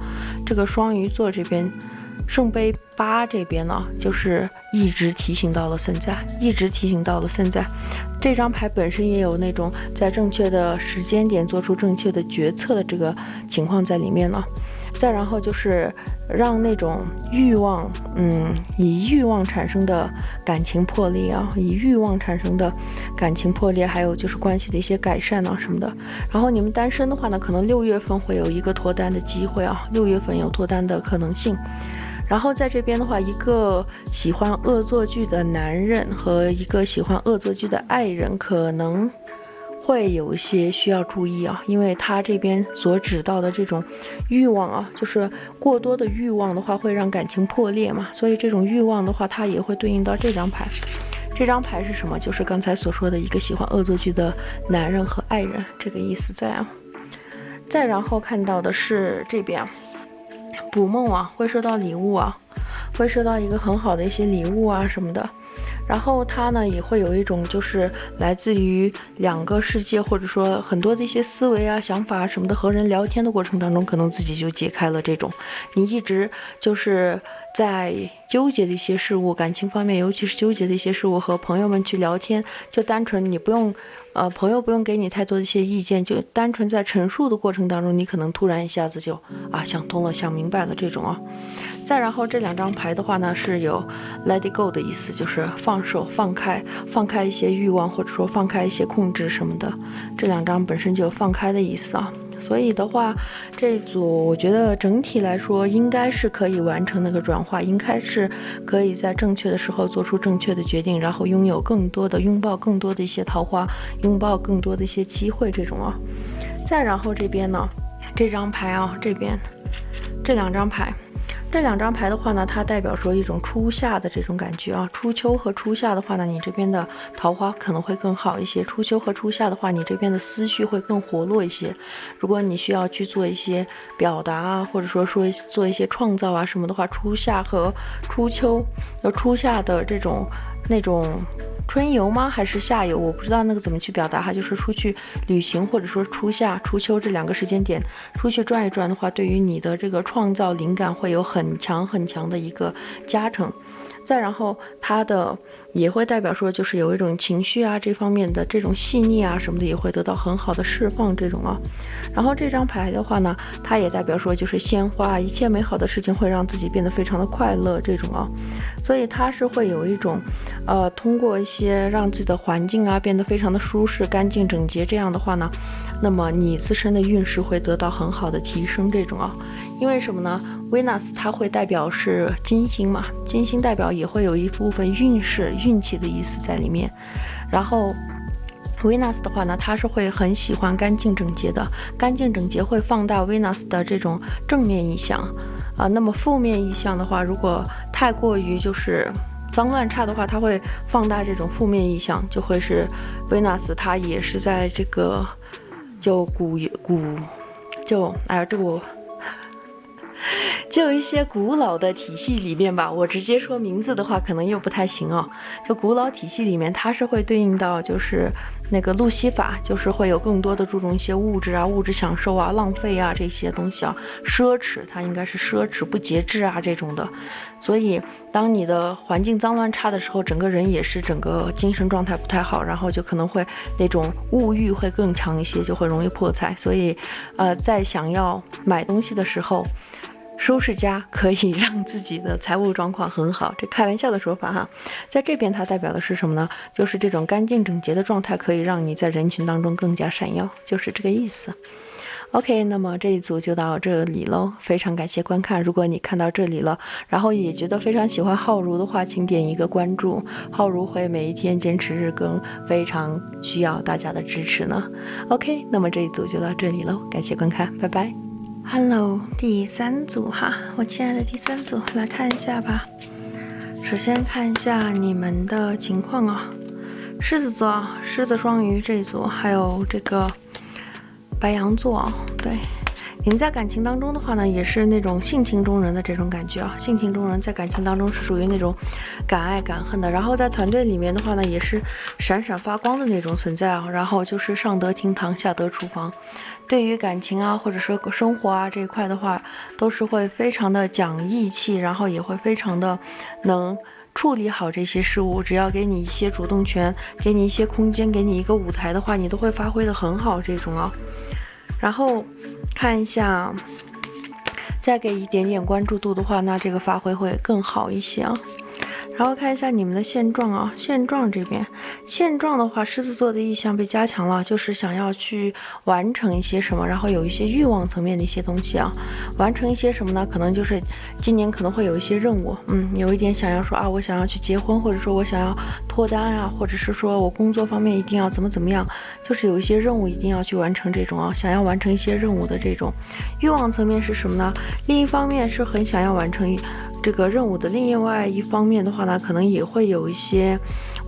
这个双鱼座这边，圣杯8这边呢，就是一直提醒到了现在，一直提醒到了现在。这张牌本身也有那种在正确的时间点做出正确的决策的这个情况在里面了。再然后就是让那种欲望，以欲望产生的感情破裂啊，以欲望产生的感情破裂，还有就是关系的一些改善啊什么的。然后你们单身的话呢，可能6月份会有一个脱单的机会啊，6月份有脱单的可能性。然后在这边的话，一个喜欢恶作剧的男人和一个喜欢恶作剧的爱人可能会有一些需要注意啊，因为他这边所指到的这种欲望啊，就是过多的欲望的话会让感情破裂嘛，所以这种欲望的话，它也会对应到这张牌。这张牌是什么？就是刚才所说的一个喜欢恶作剧的男人和爱人，这个意思在啊。再然后看到的是这边捕梦啊，会收到礼物啊，会收到一个很好的一些礼物啊什么的。然后他呢也会有一种就是来自于2个世界，或者说很多的一些思维啊、想法什么的，和人聊天的过程当中，可能自己就解开了这种你一直就是在纠结的一些事物，感情方面尤其是纠结的一些事物，和朋友们去聊天，就单纯你不用朋友不用给你太多的一些意见，就单纯在陈述的过程当中，你可能突然一下子就想通了，想明白了这种啊。再然后这2张牌的话呢，是有 let it go 的意思，就是放手、放开一些欲望，或者说放开一些控制什么的。这2张本身就有放开的意思啊。所以的话，这一组我觉得整体来说应该是可以完成那个转化，应该是可以在正确的时候做出正确的决定，然后拥抱更多的一些桃花，拥抱更多的一些机会这种啊。再然后这边呢，这张牌啊，这边这2张牌。这2张牌的话呢，它代表说一种初夏的这种感觉啊。初秋和初夏的话呢，你这边的桃花可能会更好一些。初秋和初夏的话，你这边的思绪会更活络一些。如果你需要去做一些表达啊，或者说做一些创造啊什么的话，初夏和初秋，初夏的这种那种春游吗？还是夏游？我不知道那个怎么去表达哈，就是出去旅行，或者说初夏、初秋这2个时间点出去转一转的话，对于你的这个创造灵感会有很强的一个加成。再然后它的也会代表说，就是有一种情绪啊这方面的这种细腻啊什么的，也会得到很好的释放这种啊。然后这张牌的话呢，它也代表说就是鲜花，一切美好的事情会让自己变得非常的快乐这种啊。所以它是会有一种通过一些让自己的环境啊变得非常的舒适、干净、整洁，这样的话呢，那么你自身的运势会得到很好的提升这种啊。因为什么呢？Venus 它会代表是金星嘛，金星代表也会有一部分运势、运气的意思在里面。然后 Venus 的话呢，它是会很喜欢干净整洁的，干净整洁会放大 Venus 的这种正面意象那么负面意象的话，如果太过于就是脏乱差的话，它会放大这种负面意象，就会是 Venus 它也是在这个就就一些古老的体系里面吧，我直接说名字的话可能又不太行哦。就古老体系里面，它是会对应到就是那个路西法，就是会有更多的注重一些物质啊、物质享受啊、浪费啊这些东西啊，奢侈，它应该是奢侈不节制啊这种的。所以当你的环境脏乱差的时候，整个人也是整个精神状态不太好，然后就可能会那种物欲会更强一些，就会容易破财。所以在想要买东西的时候，收拾家可以让自己的财务状况很好，这开玩笑的说法哈。在这边它代表的是什么呢？就是这种干净整洁的状态可以让你在人群当中更加闪耀，就是这个意思。OK， 那么这一组就到这里喽，非常感谢观看。如果你看到这里了，然后也觉得非常喜欢浩如的话，请点一个关注。浩如会每一天坚持日更，非常需要大家的支持呢。OK， 那么这一组就到这里喽，感谢观看，拜拜。Hello， 第3组哈，我亲爱的第3组，来看一下吧。首先看一下你们的情况啊，狮子座、狮子双鱼这一组，还有这个白羊座对。你们在感情当中的话呢，也是那种性情中人的这种感觉啊，性情中人在感情当中是属于那种敢爱敢恨的，然后在团队里面的话呢，也是闪闪发光的那种存在啊，然后就是上得厅堂，下得厨房，对于感情啊，或者说生活啊这一块的话，都是会非常的讲义气，然后也会非常的能处理好这些事物，只要给你一些主动权，给你一些空间，给你一个舞台的话，你都会发挥的很好这种啊。然后看一下，再给一点点关注度的话，那这个发挥会更好一些啊。然后看一下你们的现状啊，现状这边，现状的话，狮子座的意向被加强了，就是想要去完成一些什么，然后有一些欲望层面的一些东西啊，完成一些什么呢？可能就是今年可能会有一些任务，有一点想要说啊，我想要去结婚，或者说我想要脱单啊，或者是说我工作方面一定要怎么样，就是有一些任务一定要去完成这种啊，想要完成一些任务的这种欲望层面是什么呢？另一方面是很想要完成这个任务的，另外一方面的话呢，可能也会有一些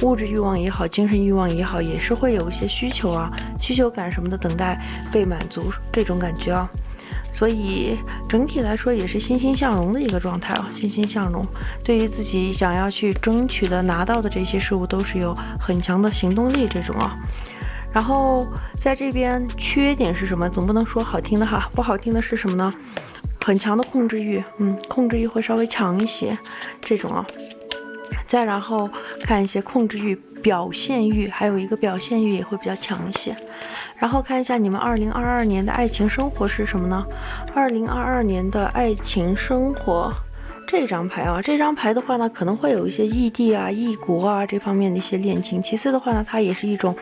物质欲望也好，精神欲望也好，也是会有一些需求啊、需求感什么的等待被满足这种感觉啊。所以整体来说也是欣欣向荣的一个状态啊，欣欣向荣，对于自己想要去争取的、拿到的这些事物，都是有很强的行动力这种啊。然后在这边缺点是什么？总不能说好听的哈，不好听的是什么呢？很强的控制欲，控制欲会稍微强一些，这种啊。再然后看一些控制欲、表现欲，还有一个表现欲也会比较强一些。然后看一下你们2022年的爱情生活是什么呢？2022年的爱情生活。这张牌啊，这张牌的话呢，可能会有一些异地啊、异国啊这方面的一些恋情。其次的话呢，它也是一种，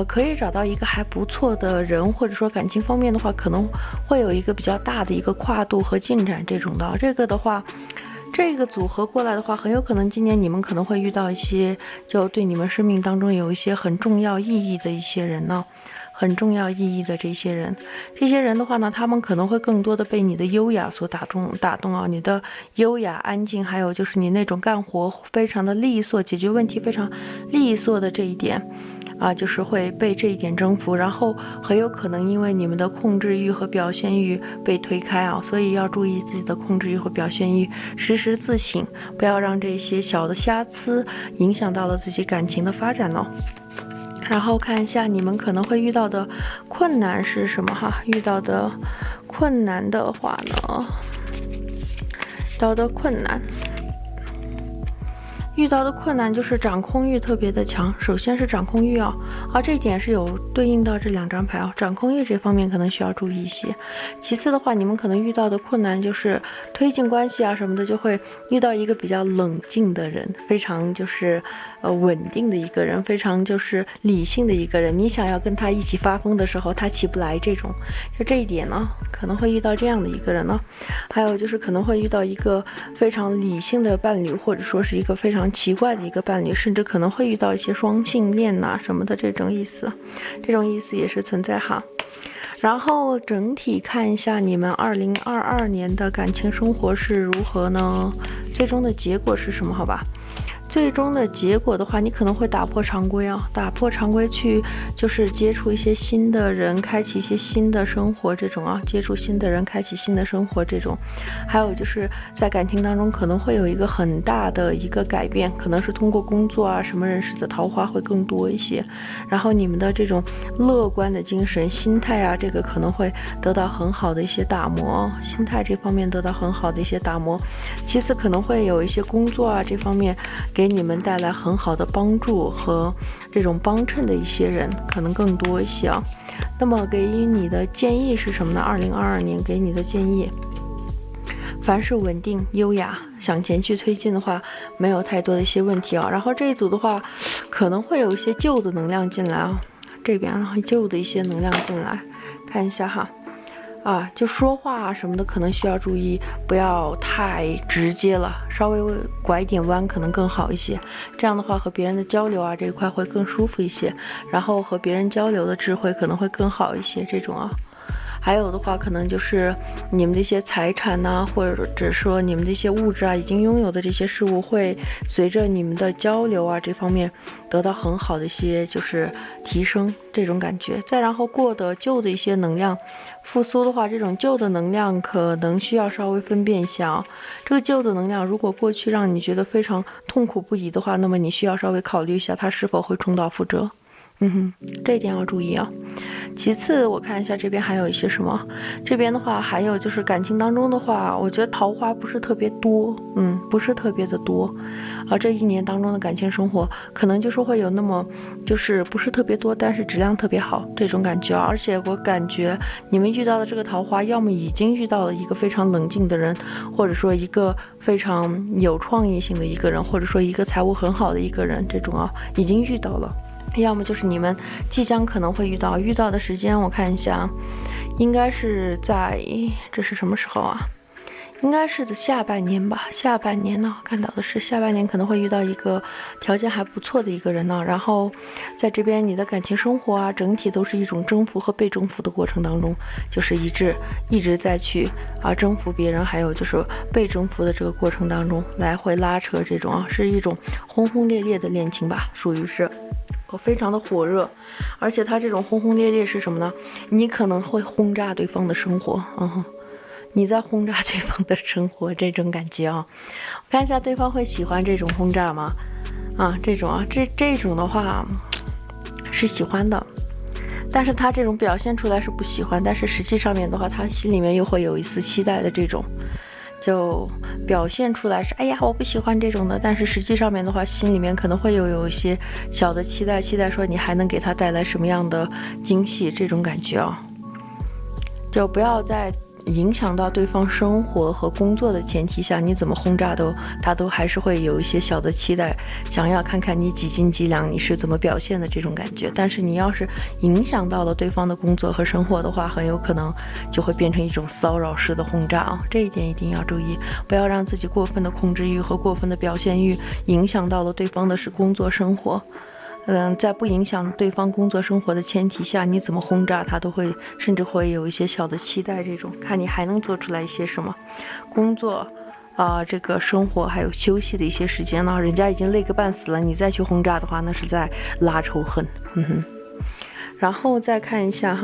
可以找到一个还不错的人，或者说感情方面的话，可能会有一个比较大的一个跨度和进展这种的。这个的话，这个组合过来的话，很有可能今年你们可能会遇到一些，就对你们生命当中有一些很重要意义的一些人呢。很重要意义的这些人的话呢，他们可能会更多的被你的优雅所打动啊，你的优雅安静，还有就是你那种干活非常的利索，解决问题非常利索的这一点啊，就是会被这一点征服，然后很有可能因为你们的控制欲和表现欲被推开啊，所以要注意自己的控制欲和表现欲，时时自省，不要让这些小的瑕疵影响到了自己感情的发展了。然后看一下你们可能会遇到的困难是什么哈？遇到的困难的话呢，遇到的困难就是掌控欲特别的强，首先是掌控欲啊，这一点是有对应到这两张牌啊，掌控欲这方面可能需要注意一些。其次的话，你们可能遇到的困难就是推进关系啊什么的，就会遇到一个比较冷静的人，非常就是稳定的一个人，非常就是理性的一个人。你想要跟他一起发疯的时候，他起不来，这种就这一点呢，可能会遇到这样的一个人呢。还有就是可能会遇到一个非常理性的伴侣，或者说是一个非常奇怪的一个伴侣，甚至可能会遇到一些双性恋呐什么的这种意思，这种意思也是存在哈。然后整体看一下你们2022年的感情生活是如何呢？最终的结果是什么？好吧。最终的结果的话，你可能会打破常规啊，打破常规去就是接触一些新的人，开启一些新的生活这种啊，接触新的人，开启新的生活这种。还有就是在感情当中可能会有一个很大的一个改变，可能是通过工作啊什么认识的桃花会更多一些。然后你们的这种乐观的精神、心态啊，这个可能会得到很好的一些打磨，心态这方面得到很好的一些打磨。其次可能会有一些工作啊这方面给你们带来很好的帮助和这种帮衬的一些人可能更多一些啊。那么给予你的建议是什么呢？2022年给你的建议，凡是稳定优雅向前去推进的话，没有太多的一些问题啊。然后这一组的话可能会有一些旧的能量进来啊，这边旧的一些能量进来，看一下哈。就说话什么的可能需要注意，不要太直接了，稍微拐点弯可能更好一些。这样的话和别人的交流啊这一块会更舒服一些，然后和别人交流的智慧可能会更好一些这种啊。还有的话可能就是你们的一些财产呐，或者说你们的一些物质啊，已经拥有的这些事物会随着你们的交流啊这方面得到很好的一些就是提升这种感觉。再然后过的旧的一些能量复苏的话，这种旧的能量可能需要稍微分辨一下这个旧的能量如果过去让你觉得非常痛苦不已的话，那么你需要稍微考虑一下它是否会重蹈覆辙。这一点要注意啊。其次我看一下这边还有一些什么，这边的话还有就是感情当中的话，我觉得桃花不是特别多，不是特别的多，而这一年当中的感情生活可能就是会有那么就是不是特别多，但是质量特别好这种感觉。而且我感觉你们遇到的这个桃花，要么已经遇到了一个非常冷静的人，或者说一个非常有创意性的一个人，或者说一个财务很好的一个人，这种已经遇到了。要么就是你们即将可能会遇到的时间，我看一下，应该是在这是什么时候啊？应该是在下半年吧。下半年呢，看到的是下半年可能会遇到一个条件还不错的一个人呢。然后在这边你的感情生活啊，整体都是一种征服和被征服的过程当中，就是一直在去征服别人，还有就是被征服的这个过程当中来回拉扯，这种是一种轰轰烈烈的恋情吧，属于是。非常的火热，而且他这种轰轰烈烈是什么呢？你可能会轰炸对方的生活，你在轰炸对方的生活这种感觉看一下对方会喜欢这种轰炸吗？这种的话是喜欢的，但是他这种表现出来是不喜欢，但是实际上面的话，他心里面又会有一丝期待的这种。就表现出来是哎呀我不喜欢这种的，但是实际上面的话心里面可能会有一些小的期待说你还能给他带来什么样的惊喜，这种感觉就不要在影响到对方生活和工作的前提下，你怎么轰炸他都还是会有一些小的期待，想要看看你几斤几两，你是怎么表现的这种感觉。但是你要是影响到了对方的工作和生活的话，很有可能就会变成一种骚扰式的轰炸这一点一定要注意，不要让自己过分的控制欲和过分的表现欲影响到了对方的是工作生活。在不影响对方工作生活的前提下，你怎么轰炸他都会甚至会有一些小的期待，这种看你还能做出来一些什么工作这个生活还有休息的一些时间呢，人家已经累个半死了，你再去轰炸的话那是在拉仇恨。然后再看一下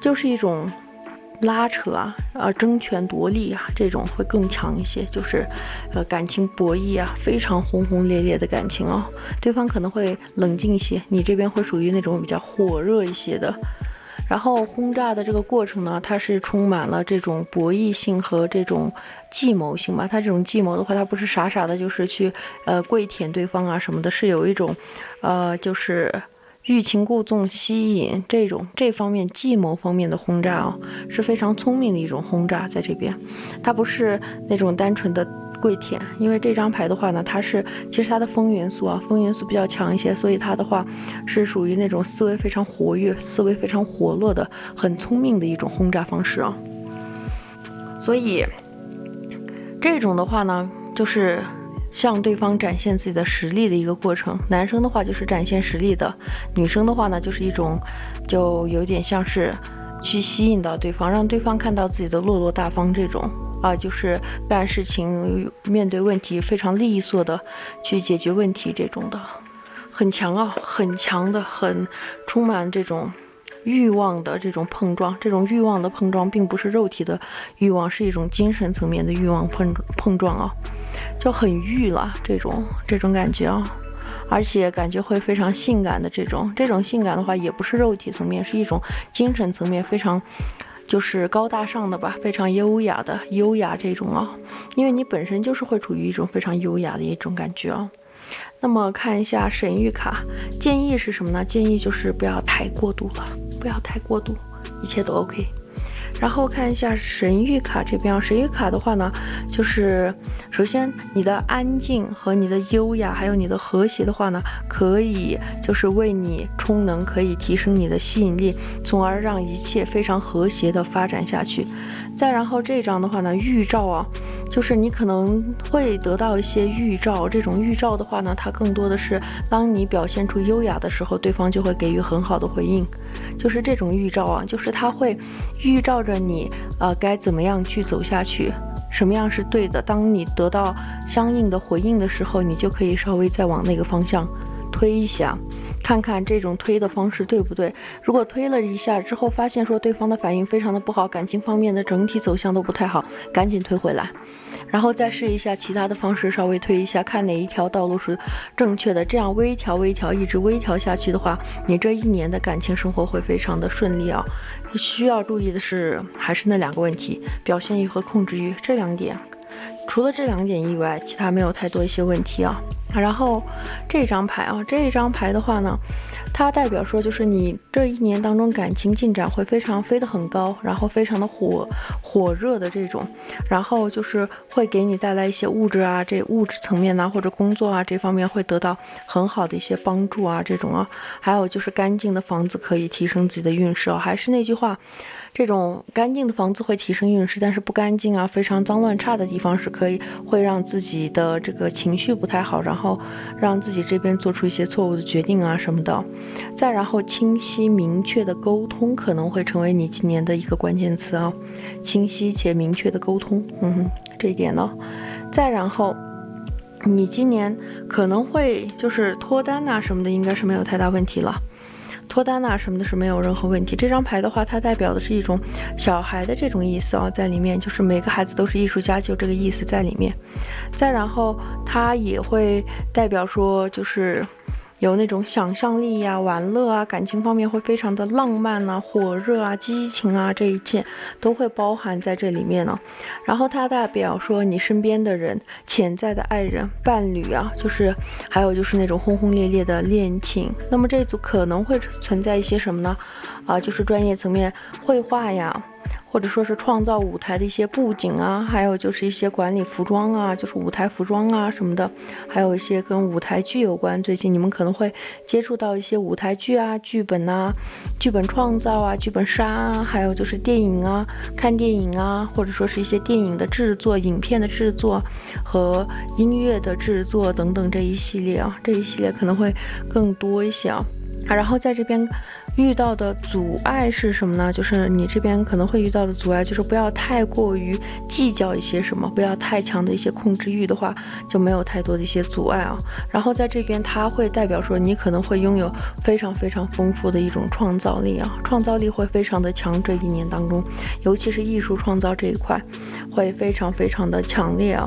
就是一种拉扯争权夺利这种会更强一些，就是感情博弈非常轰轰烈烈的感情对方可能会冷静一些，你这边会属于那种比较火热一些的。然后轰炸的这个过程呢，它是充满了这种博弈性和这种计谋性吧。它这种计谋的话，它不是傻傻的就是去跪舔对方什么的，是有一种就是欲擒故纵吸引这方面计谋方面的轰炸是非常聪明的一种轰炸。在这边它不是那种单纯的跪舔，因为这张牌的话呢，其实它的风元素风元素比较强一些，所以它的话是属于那种思维非常活跃、思维非常活络的很聪明的一种轰炸方式所以这种的话呢，就是向对方展现自己的实力的一个过程。男生的话就是展现实力的，女生的话呢就是一种就有点像是去吸引到对方，让对方看到自己的落落大方，这种就是干事情面对问题非常利索的去解决问题，这种的很强很强的，很充满这种欲望的这种碰撞。这种欲望的碰撞并不是肉体的欲望，是一种精神层面的欲望碰撞就很欲了这种感觉而且感觉会非常性感的这种性感的话，也不是肉体层面，是一种精神层面非常就是高大上的吧，非常优雅这种因为你本身就是会处于一种非常优雅的一种感觉那么看一下神谕卡，建议是什么呢？建议就是不要太过度了，不要太过度，一切都 OK。然后看一下神谕卡这边神谕卡的话呢，就是首先你的安静和你的优雅还有你的和谐的话呢，可以就是为你充能，可以提升你的吸引力，从而让一切非常和谐的发展下去。再然后这张的话呢，预兆就是你可能会得到一些预兆，这种预兆的话呢，它更多的是当你表现出优雅的时候，对方就会给予很好的回应。就是这种预兆啊，就是它会预兆着你该怎么样去走下去，什么样是对的。当你得到相应的回应的时候，你就可以稍微再往那个方向推一下，看看这种推的方式对不对。如果推了一下之后发现说对方的反应非常的不好，感情方面的整体走向都不太好，赶紧推回来，然后再试一下其他的方式，稍微推一下，看哪一条道路是正确的。这样微调一直微调下去的话，你这1年的感情生活会非常的顺利啊。需要注意的是还是那2个问题，表现欲和控制欲这2点。除了这2点以外，其他没有太多一些问题啊。然后这张牌的话呢，它代表说就是你这1年当中感情进展会飞得很高，然后非常的火热的这种，然后就是会给你带来一些物质层面或者工作这方面会得到很好的一些帮助这种啊。还有就是干净的房子可以提升自己的运势还是那句话，这种干净的房子会提升运势，但是不干净非常脏乱差的地方是会让自己的这个情绪不太好，然后让自己这边做出一些错误的决定什么的。再然后清晰明确的沟通可能会成为你今年的一个关键词清晰且明确的沟通，这一点呢。再然后你今年可能会就是脱单什么的，应该是没有太大问题了。脱单什么的是没有任何问题。这张牌的话，它代表的是一种小孩的这种意思在里面，就是每个孩子都是艺术家，就这个意思在里面。再然后它也会代表说就是有那种想象力玩乐感情方面会非常的浪漫火热激情这一切都会包含在这里面呢。然后它代表说你身边的人、潜在的爱人、伴侣就是还有就是那种轰轰烈烈的恋情。那么这一组可能会存在一些什么呢？就是专业层面绘画或者说是创造舞台的一些布景还有就是一些管理服装就是舞台服装什么的，还有一些跟舞台剧有关。最近你们可能会接触到一些舞台剧剧本剧本创造剧本杀还有就是电影看电影或者说是一些电影的制作、影片的制作和音乐的制作等等这一系列可能会更多一些然后在这边遇到的阻碍是什么呢？就是你这边可能会遇到的阻碍就是不要太过于计较一些什么，不要太强的一些控制欲的话，就没有太多的一些阻碍然后在这边它会代表说你可能会拥有非常非常丰富的一种创造力创造力会非常的强，这1年当中，尤其是艺术创造这一块会非常非常的强烈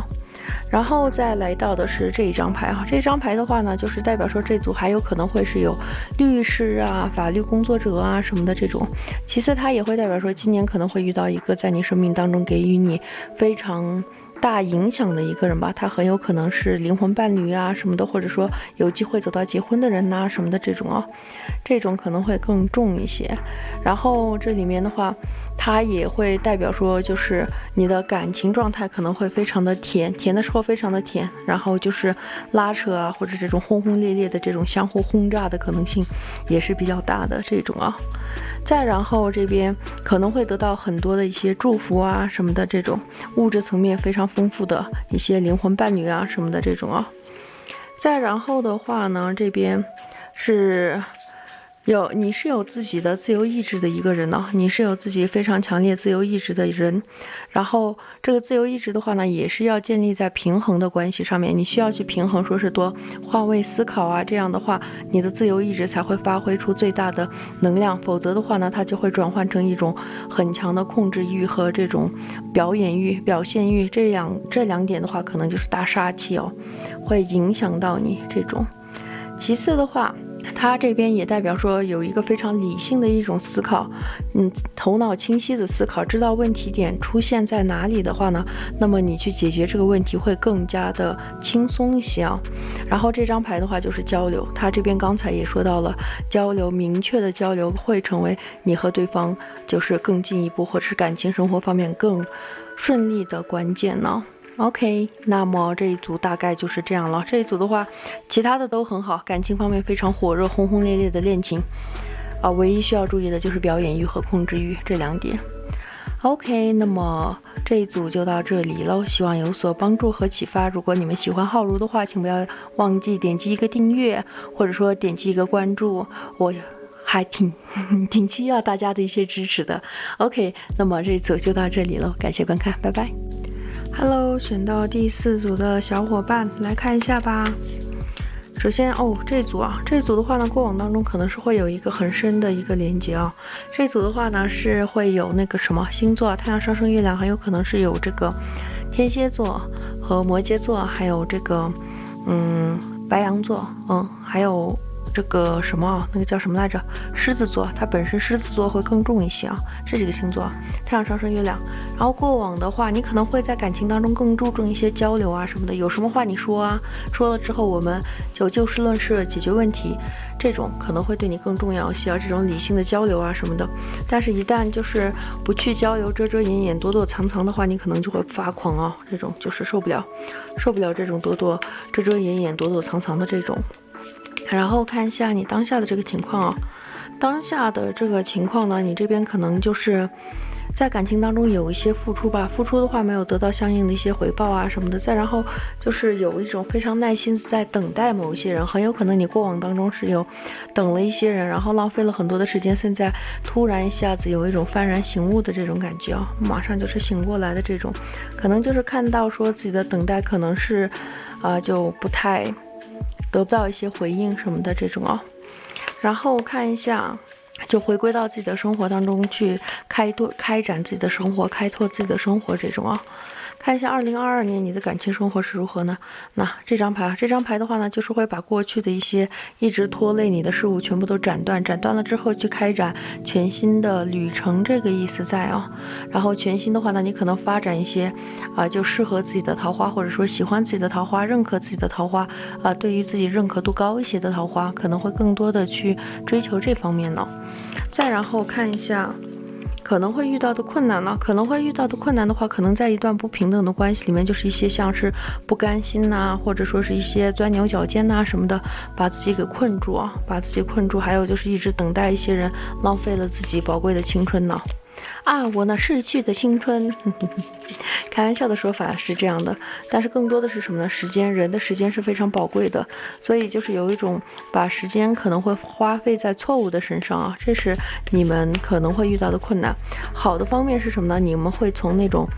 然后再来到的是这一张牌这张牌的话呢，就是代表说这组还有可能会是有律师法律工作者什么的这种。其次它也会代表说今年可能会遇到一个在你生命当中给予你非常大影响的一个人吧，他很有可能是灵魂伴侣什么的，或者说有机会走到结婚的人什么的这种这种可能会更重一些。然后这里面的话，它也会代表说就是你的感情状态可能会非常的甜的时候非常的甜，然后就是拉扯或者这种轰轰烈烈的这种相互轰炸的可能性也是比较大的这种再然后这边可能会得到很多的一些祝福什么的，这种物质层面非常丰富的一些灵魂伴侣什么的这种再然后的话呢，这边是你是有自己的自由意志的一个人你是有自己非常强烈自由意志的人。然后这个自由意志的话呢，也是要建立在平衡的关系上面，你需要去平衡，说是多换位思考这样的话你的自由意志才会发挥出最大的能量，否则的话呢，它就会转换成一种很强的控制欲和这种表演欲、表现欲，这两点的话可能就是大杀器会影响到你这种。其次的话，它这边也代表说有一个非常理性的一种思考，头脑清晰的思考，知道问题点出现在哪里的话呢，那么你去解决这个问题会更加的轻松一些然后这张牌的话就是交流，它这边刚才也说到了交流，明确的交流会成为你和对方就是更进一步或者是感情生活方面更顺利的关键OK， 那么这一组大概就是这样了。这一组的话，其他的都很好，感情方面非常火热、轰轰烈烈的恋情唯一需要注意的就是表演欲和控制欲这2点。OK， 那么这一组就到这里了，希望有所帮助和启发。如果你们喜欢浩如的话，请不要忘记点击一个订阅，或者说点击一个关注。我还挺挺需要大家的一些支持的。OK， 那么这组就到这里了，感谢观看，拜拜。Hello， 选到第4组的小伙伴来看一下吧。首先这组的话呢，过往当中可能是会有一个很深的一个连接啊。这组的话呢是会有那个什么星座，太阳、上升、月亮，很有可能是有这个天蝎座和摩羯座，还有这个白羊座，还有这个什么那个叫什么来着，狮子座，它本身狮子座会更重一些啊。这几个星座，太阳、上升、月亮。然后过往的话，你可能会在感情当中更注重一些交流啊什么的，有什么话你说啊，说了之后我们就事论事解决问题，这种可能会对你更重要一些啊，这种理性的交流啊什么的。但是一旦就是不去交流，遮遮掩掩、躲躲藏藏的话，你可能就会发狂啊，这种就是受不了这种遮遮掩掩、躲躲藏藏的这种。然后看一下你当下的这个情况啊，当下的这个情况呢，你这边可能就是在感情当中有一些付出吧，付出的话没有得到相应的一些回报啊什么的，再然后就是有一种非常耐心在等待某一些人，很有可能你过往当中是有等了一些人，然后浪费了很多的时间，现在突然一下子有一种幡然醒悟的这种感觉啊，马上就是醒过来的这种，可能就是看到说自己的等待可能是就不太得不到一些回应什么的这种啊。然后看一下，就回归到自己的生活当中去开展自己的生活，开拓自己的生活这种啊。看一下2022年你的感情生活是如何呢？那这张牌的话呢，就是会把过去的一些一直拖累你的事物全部都斩断了之后去开展全新的旅程，这个意思在啊。然后全新的话呢，你可能发展一些就适合自己的桃花，或者说喜欢自己的桃花，认可自己的桃花对于自己认可度高一些的桃花，可能会更多的去追求这方面呢。再然后看一下可能会遇到的困难呢？可能会遇到的困难的话，可能在一段不平等的关系里面，就是一些像是不甘心呐，或者说是一些钻牛角尖呐什么的，把自己给困住啊，还有就是一直等待一些人，浪费了自己宝贵的青春呢。我那逝去的青春开玩笑的说法是这样的，但是更多的是什么呢？人的时间是非常宝贵的，所以就是有一种把时间可能会花费在错误的身上啊，这是你们可能会遇到的困难。好的方面是什么呢？你们会从那种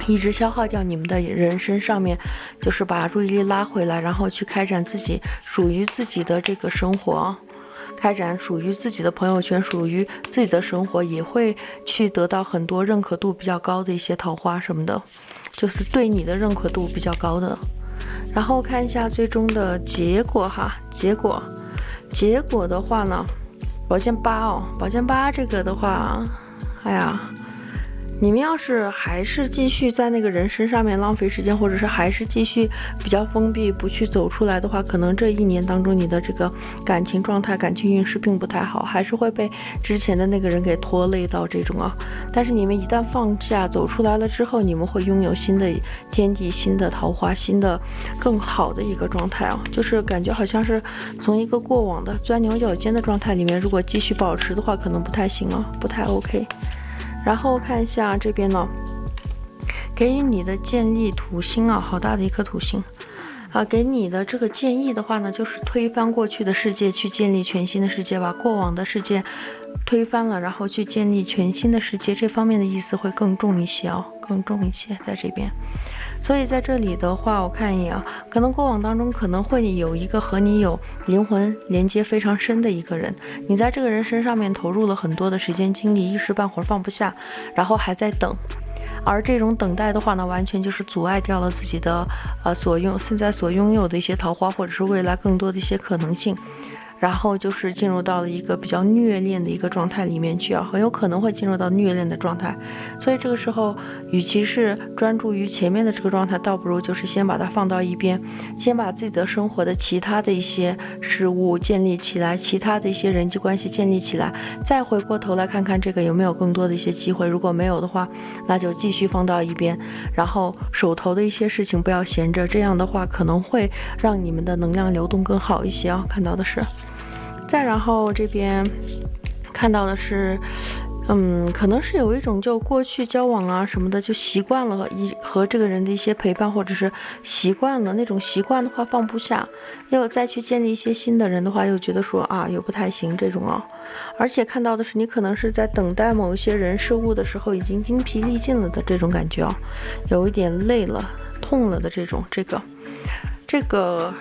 一直消耗掉你们的人生上面，就是把注意力拉回来，然后去开展自己属于自己的这个生活，开展属于自己的朋友圈，属于自己的生活，也会去得到很多认可度比较高的一些桃花什么的，就是对你的认可度比较高的。然后看一下最终的结果哈，结果的话呢，宝剑八这个的话，你们要是还是继续在那个人身上面浪费时间，或者是还是继续比较封闭，不去走出来的话，可能这1年当中你的这个感情状态、感情运势并不太好，还是会被之前的那个人给拖累到这种啊。但是你们一旦放下走出来了之后，你们会拥有新的天地、新的桃花、新的更好的一个状态啊，就是感觉好像是从一个过往的钻牛角尖的状态里面，如果继续保持的话，可能不太行啊，不太 OK。然后看一下这边呢，给予你的建立土星啊，好大的一颗土星给你的这个建议的话呢，就是推翻过去的世界，去建立全新的世界，把过往的世界推翻了，然后去建立全新的世界，这方面的意思会更重一些在这边。所以在这里的话，我看一眼可能过往当中可能会有一个和你有灵魂连接非常深的一个人，你在这个人身上面投入了很多的时间精力，一时半会儿放不下，然后还在等，而这种等待的话呢，完全就是阻碍掉了自己的现在所拥有的一些桃花，或者是未来更多的一些可能性。然后就是进入到了一个比较虐恋的一个状态里面去很有可能会进入到虐恋的状态。所以这个时候与其是专注于前面的这个状态，倒不如就是先把它放到一边，先把自己的生活的其他的一些事物建立起来，其他的一些人际关系建立起来，再回过头来看看这个有没有更多的一些机会，如果没有的话，那就继续放到一边，然后手头的一些事情不要闲着，这样的话可能会让你们的能量流动更好一些看到的是。再然后这边看到的是可能是有一种就过去交往什么的就习惯了和这个人的一些陪伴，或者是习惯了那种习惯的话放不下，又再去建立一些新的人的话，又觉得说又不太行这种而且看到的是你可能是在等待某一些人事物的时候已经精疲力尽了的这种感觉啊，有一点累了痛了的这种这个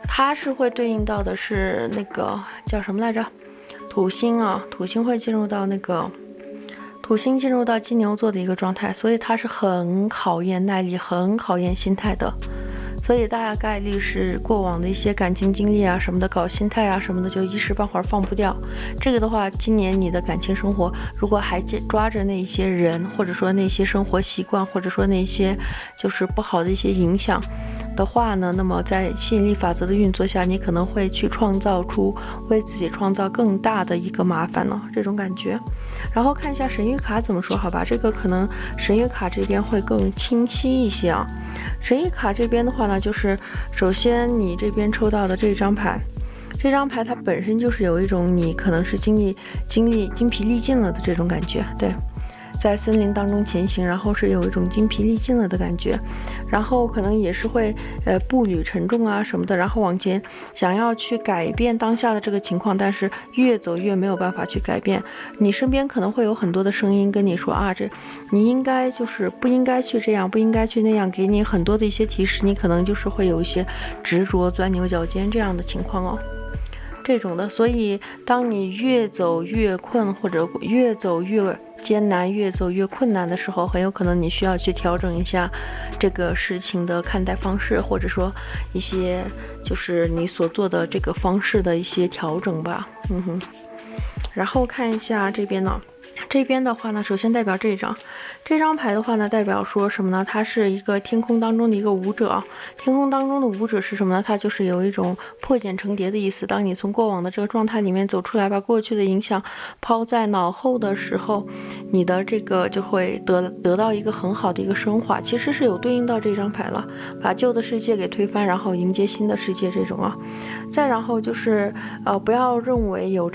它是会对应到的是那个叫什么来着，土星啊，土星会进入到金牛座的一个状态，所以它是很考验耐力，很考验心态的。所以大概率是过往的一些感情经历啊什么的，搞心态啊什么的，就一时半会儿放不掉。这个的话，今年你的感情生活如果还抓着那些人，或者说那些生活习惯，或者说那些就是不好的一些影响的话呢，那么在吸引力法则的运作下，你可能会去为自己创造更大的一个麻烦呢，这种感觉。然后看一下神谕卡怎么说，好吧，这个可能神谕卡这边会更清晰一些啊。神谕卡这边的话呢，就是首先你这边抽到的这张牌它本身就是有一种你可能是精疲力尽了的这种感觉，对，在森林当中前行，然后是有一种精疲力尽了的感觉，然后可能也是会步履沉重啊什么的，然后往前想要去改变当下的这个情况，但是越走越没有办法去改变。你身边可能会有很多的声音跟你说啊，你应该就是不应该去这样，不应该去那样，给你很多的一些提示，你可能就是会有一些执着钻牛角尖这样的情况哦，这种的。所以当你越走越困，或者越走越艰难，越走越困难的时候，很有可能你需要去调整一下这个事情的看待方式，或者说一些就是你所做的这个方式的一些调整吧。然后看一下这边呢，这边的话呢，首先代表这张牌的话呢，代表说什么呢？它是一个天空当中的一个舞者啊。天空当中的舞者是什么呢？它就是有一种破茧成蝶的意思。当你从过往的这个状态里面走出来，把过去的影响抛在脑后的时候，你的这个就会得到一个很好的一个升华。其实是有对应到这张牌了，把旧的世界给推翻，然后迎接新的世界这种啊。再然后就是不要认为有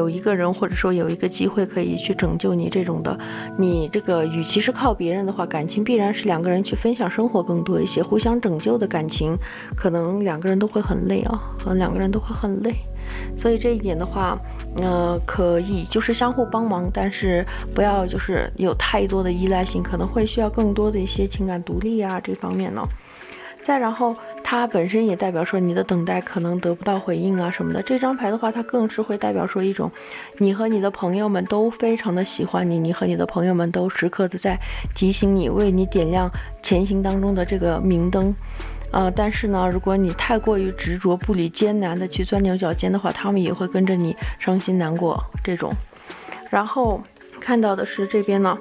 一个人或者说有一个机会可以去拯救你这种的，你这个与其是靠别人的话，感情必然是两个人去分享生活更多一些，互相拯救的感情可能两个人都会很累啊，所以这一点的话可以就是相互帮忙，但是不要就是有太多的依赖性，可能会需要更多的一些情感独立啊这方面呢。再然后它本身也代表说你的等待可能得不到回应啊什么的。这张牌的话，它更是会代表说一种你和你的朋友们都非常的喜欢你，你和你的朋友们都时刻的在提醒你，为你点亮前行当中的这个明灯。但是呢，如果你太过于执着不离艰难的去钻牛角尖的话，他们也会跟着你伤心难过这种。然后看到的是这边呢，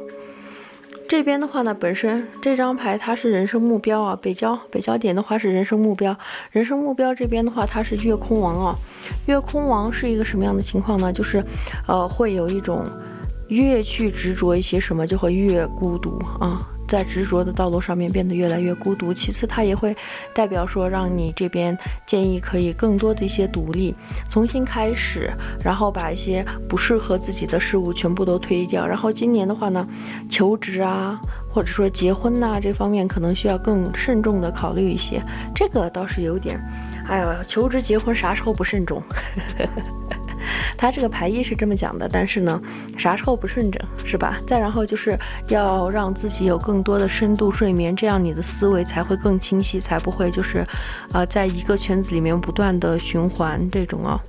这边的话呢，本身这张牌它是人生目标啊，北交点的话是人生目标，这边的话它是月空王啊，月空王是一个什么样的情况呢？就是会有一种越去执着一些什么就会越孤独啊，在执着的道路上面变得越来越孤独。其次它也会代表说让你这边建议可以更多的一些独立，重新开始，然后把一些不适合自己的事物全部都推掉。然后今年的话呢，求职啊或者说结婚啊这方面可能需要更慎重的考虑一些，这个倒是有点求职结婚啥时候不慎重他这个牌意是这么讲的，但是呢，啥时候不顺整是吧？再然后就是要让自己有更多的深度睡眠，这样你的思维才会更清晰，才不会就是在一个圈子里面不断的循环这种啊。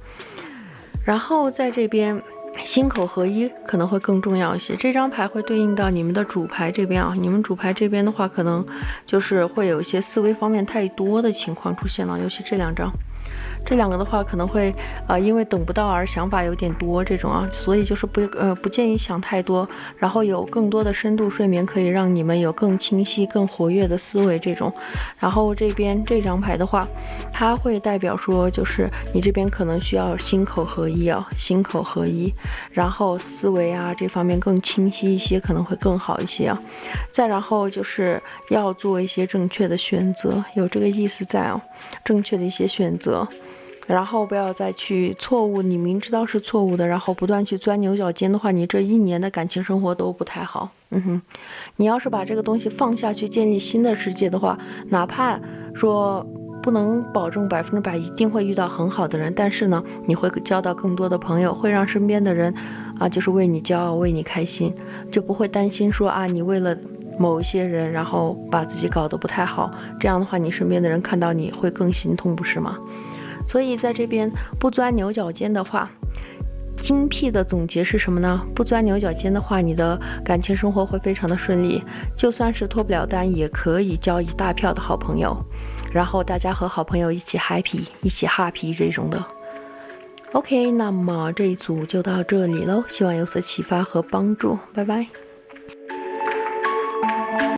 然后在这边心口合一可能会更重要一些，这张牌会对应到你们的主牌这边啊，你们主牌这边的话可能就是会有一些思维方面太多的情况出现了，尤其这两张。这两个的话可能会因为等不到而想法有点多这种啊，所以就是不建议想太多，然后有更多的深度睡眠可以让你们有更清晰更活跃的思维这种。然后这边这张牌的话，它会代表说就是你这边可能需要心口合一啊，心口合一，然后思维啊这方面更清晰一些，可能会更好一些啊。再然后就是要做一些正确的选择，有这个意思在啊，正确的一些选择，然后不要再去错误，你明知道是错误的，然后不断去钻牛角尖的话，你这一年的感情生活都不太好。你要是把这个东西放下去建立新的世界的话，哪怕说不能保证100%一定会遇到很好的人，但是呢，你会交到更多的朋友，会让身边的人就是为你骄傲，为你开心，就不会担心说你为了某一些人，然后把自己搞得不太好，这样的话，你身边的人看到你会更心痛，不是吗？所以在这边不钻牛角尖的话，精辟的总结是什么呢？不钻牛角尖的话，你的感情生活会非常的顺利，就算是脱不了单，也可以交一大票的好朋友，然后大家和好朋友一起 happy， 一起 happy 这种的。OK， 那么这一组就到这里喽，希望有所启发和帮助，拜拜。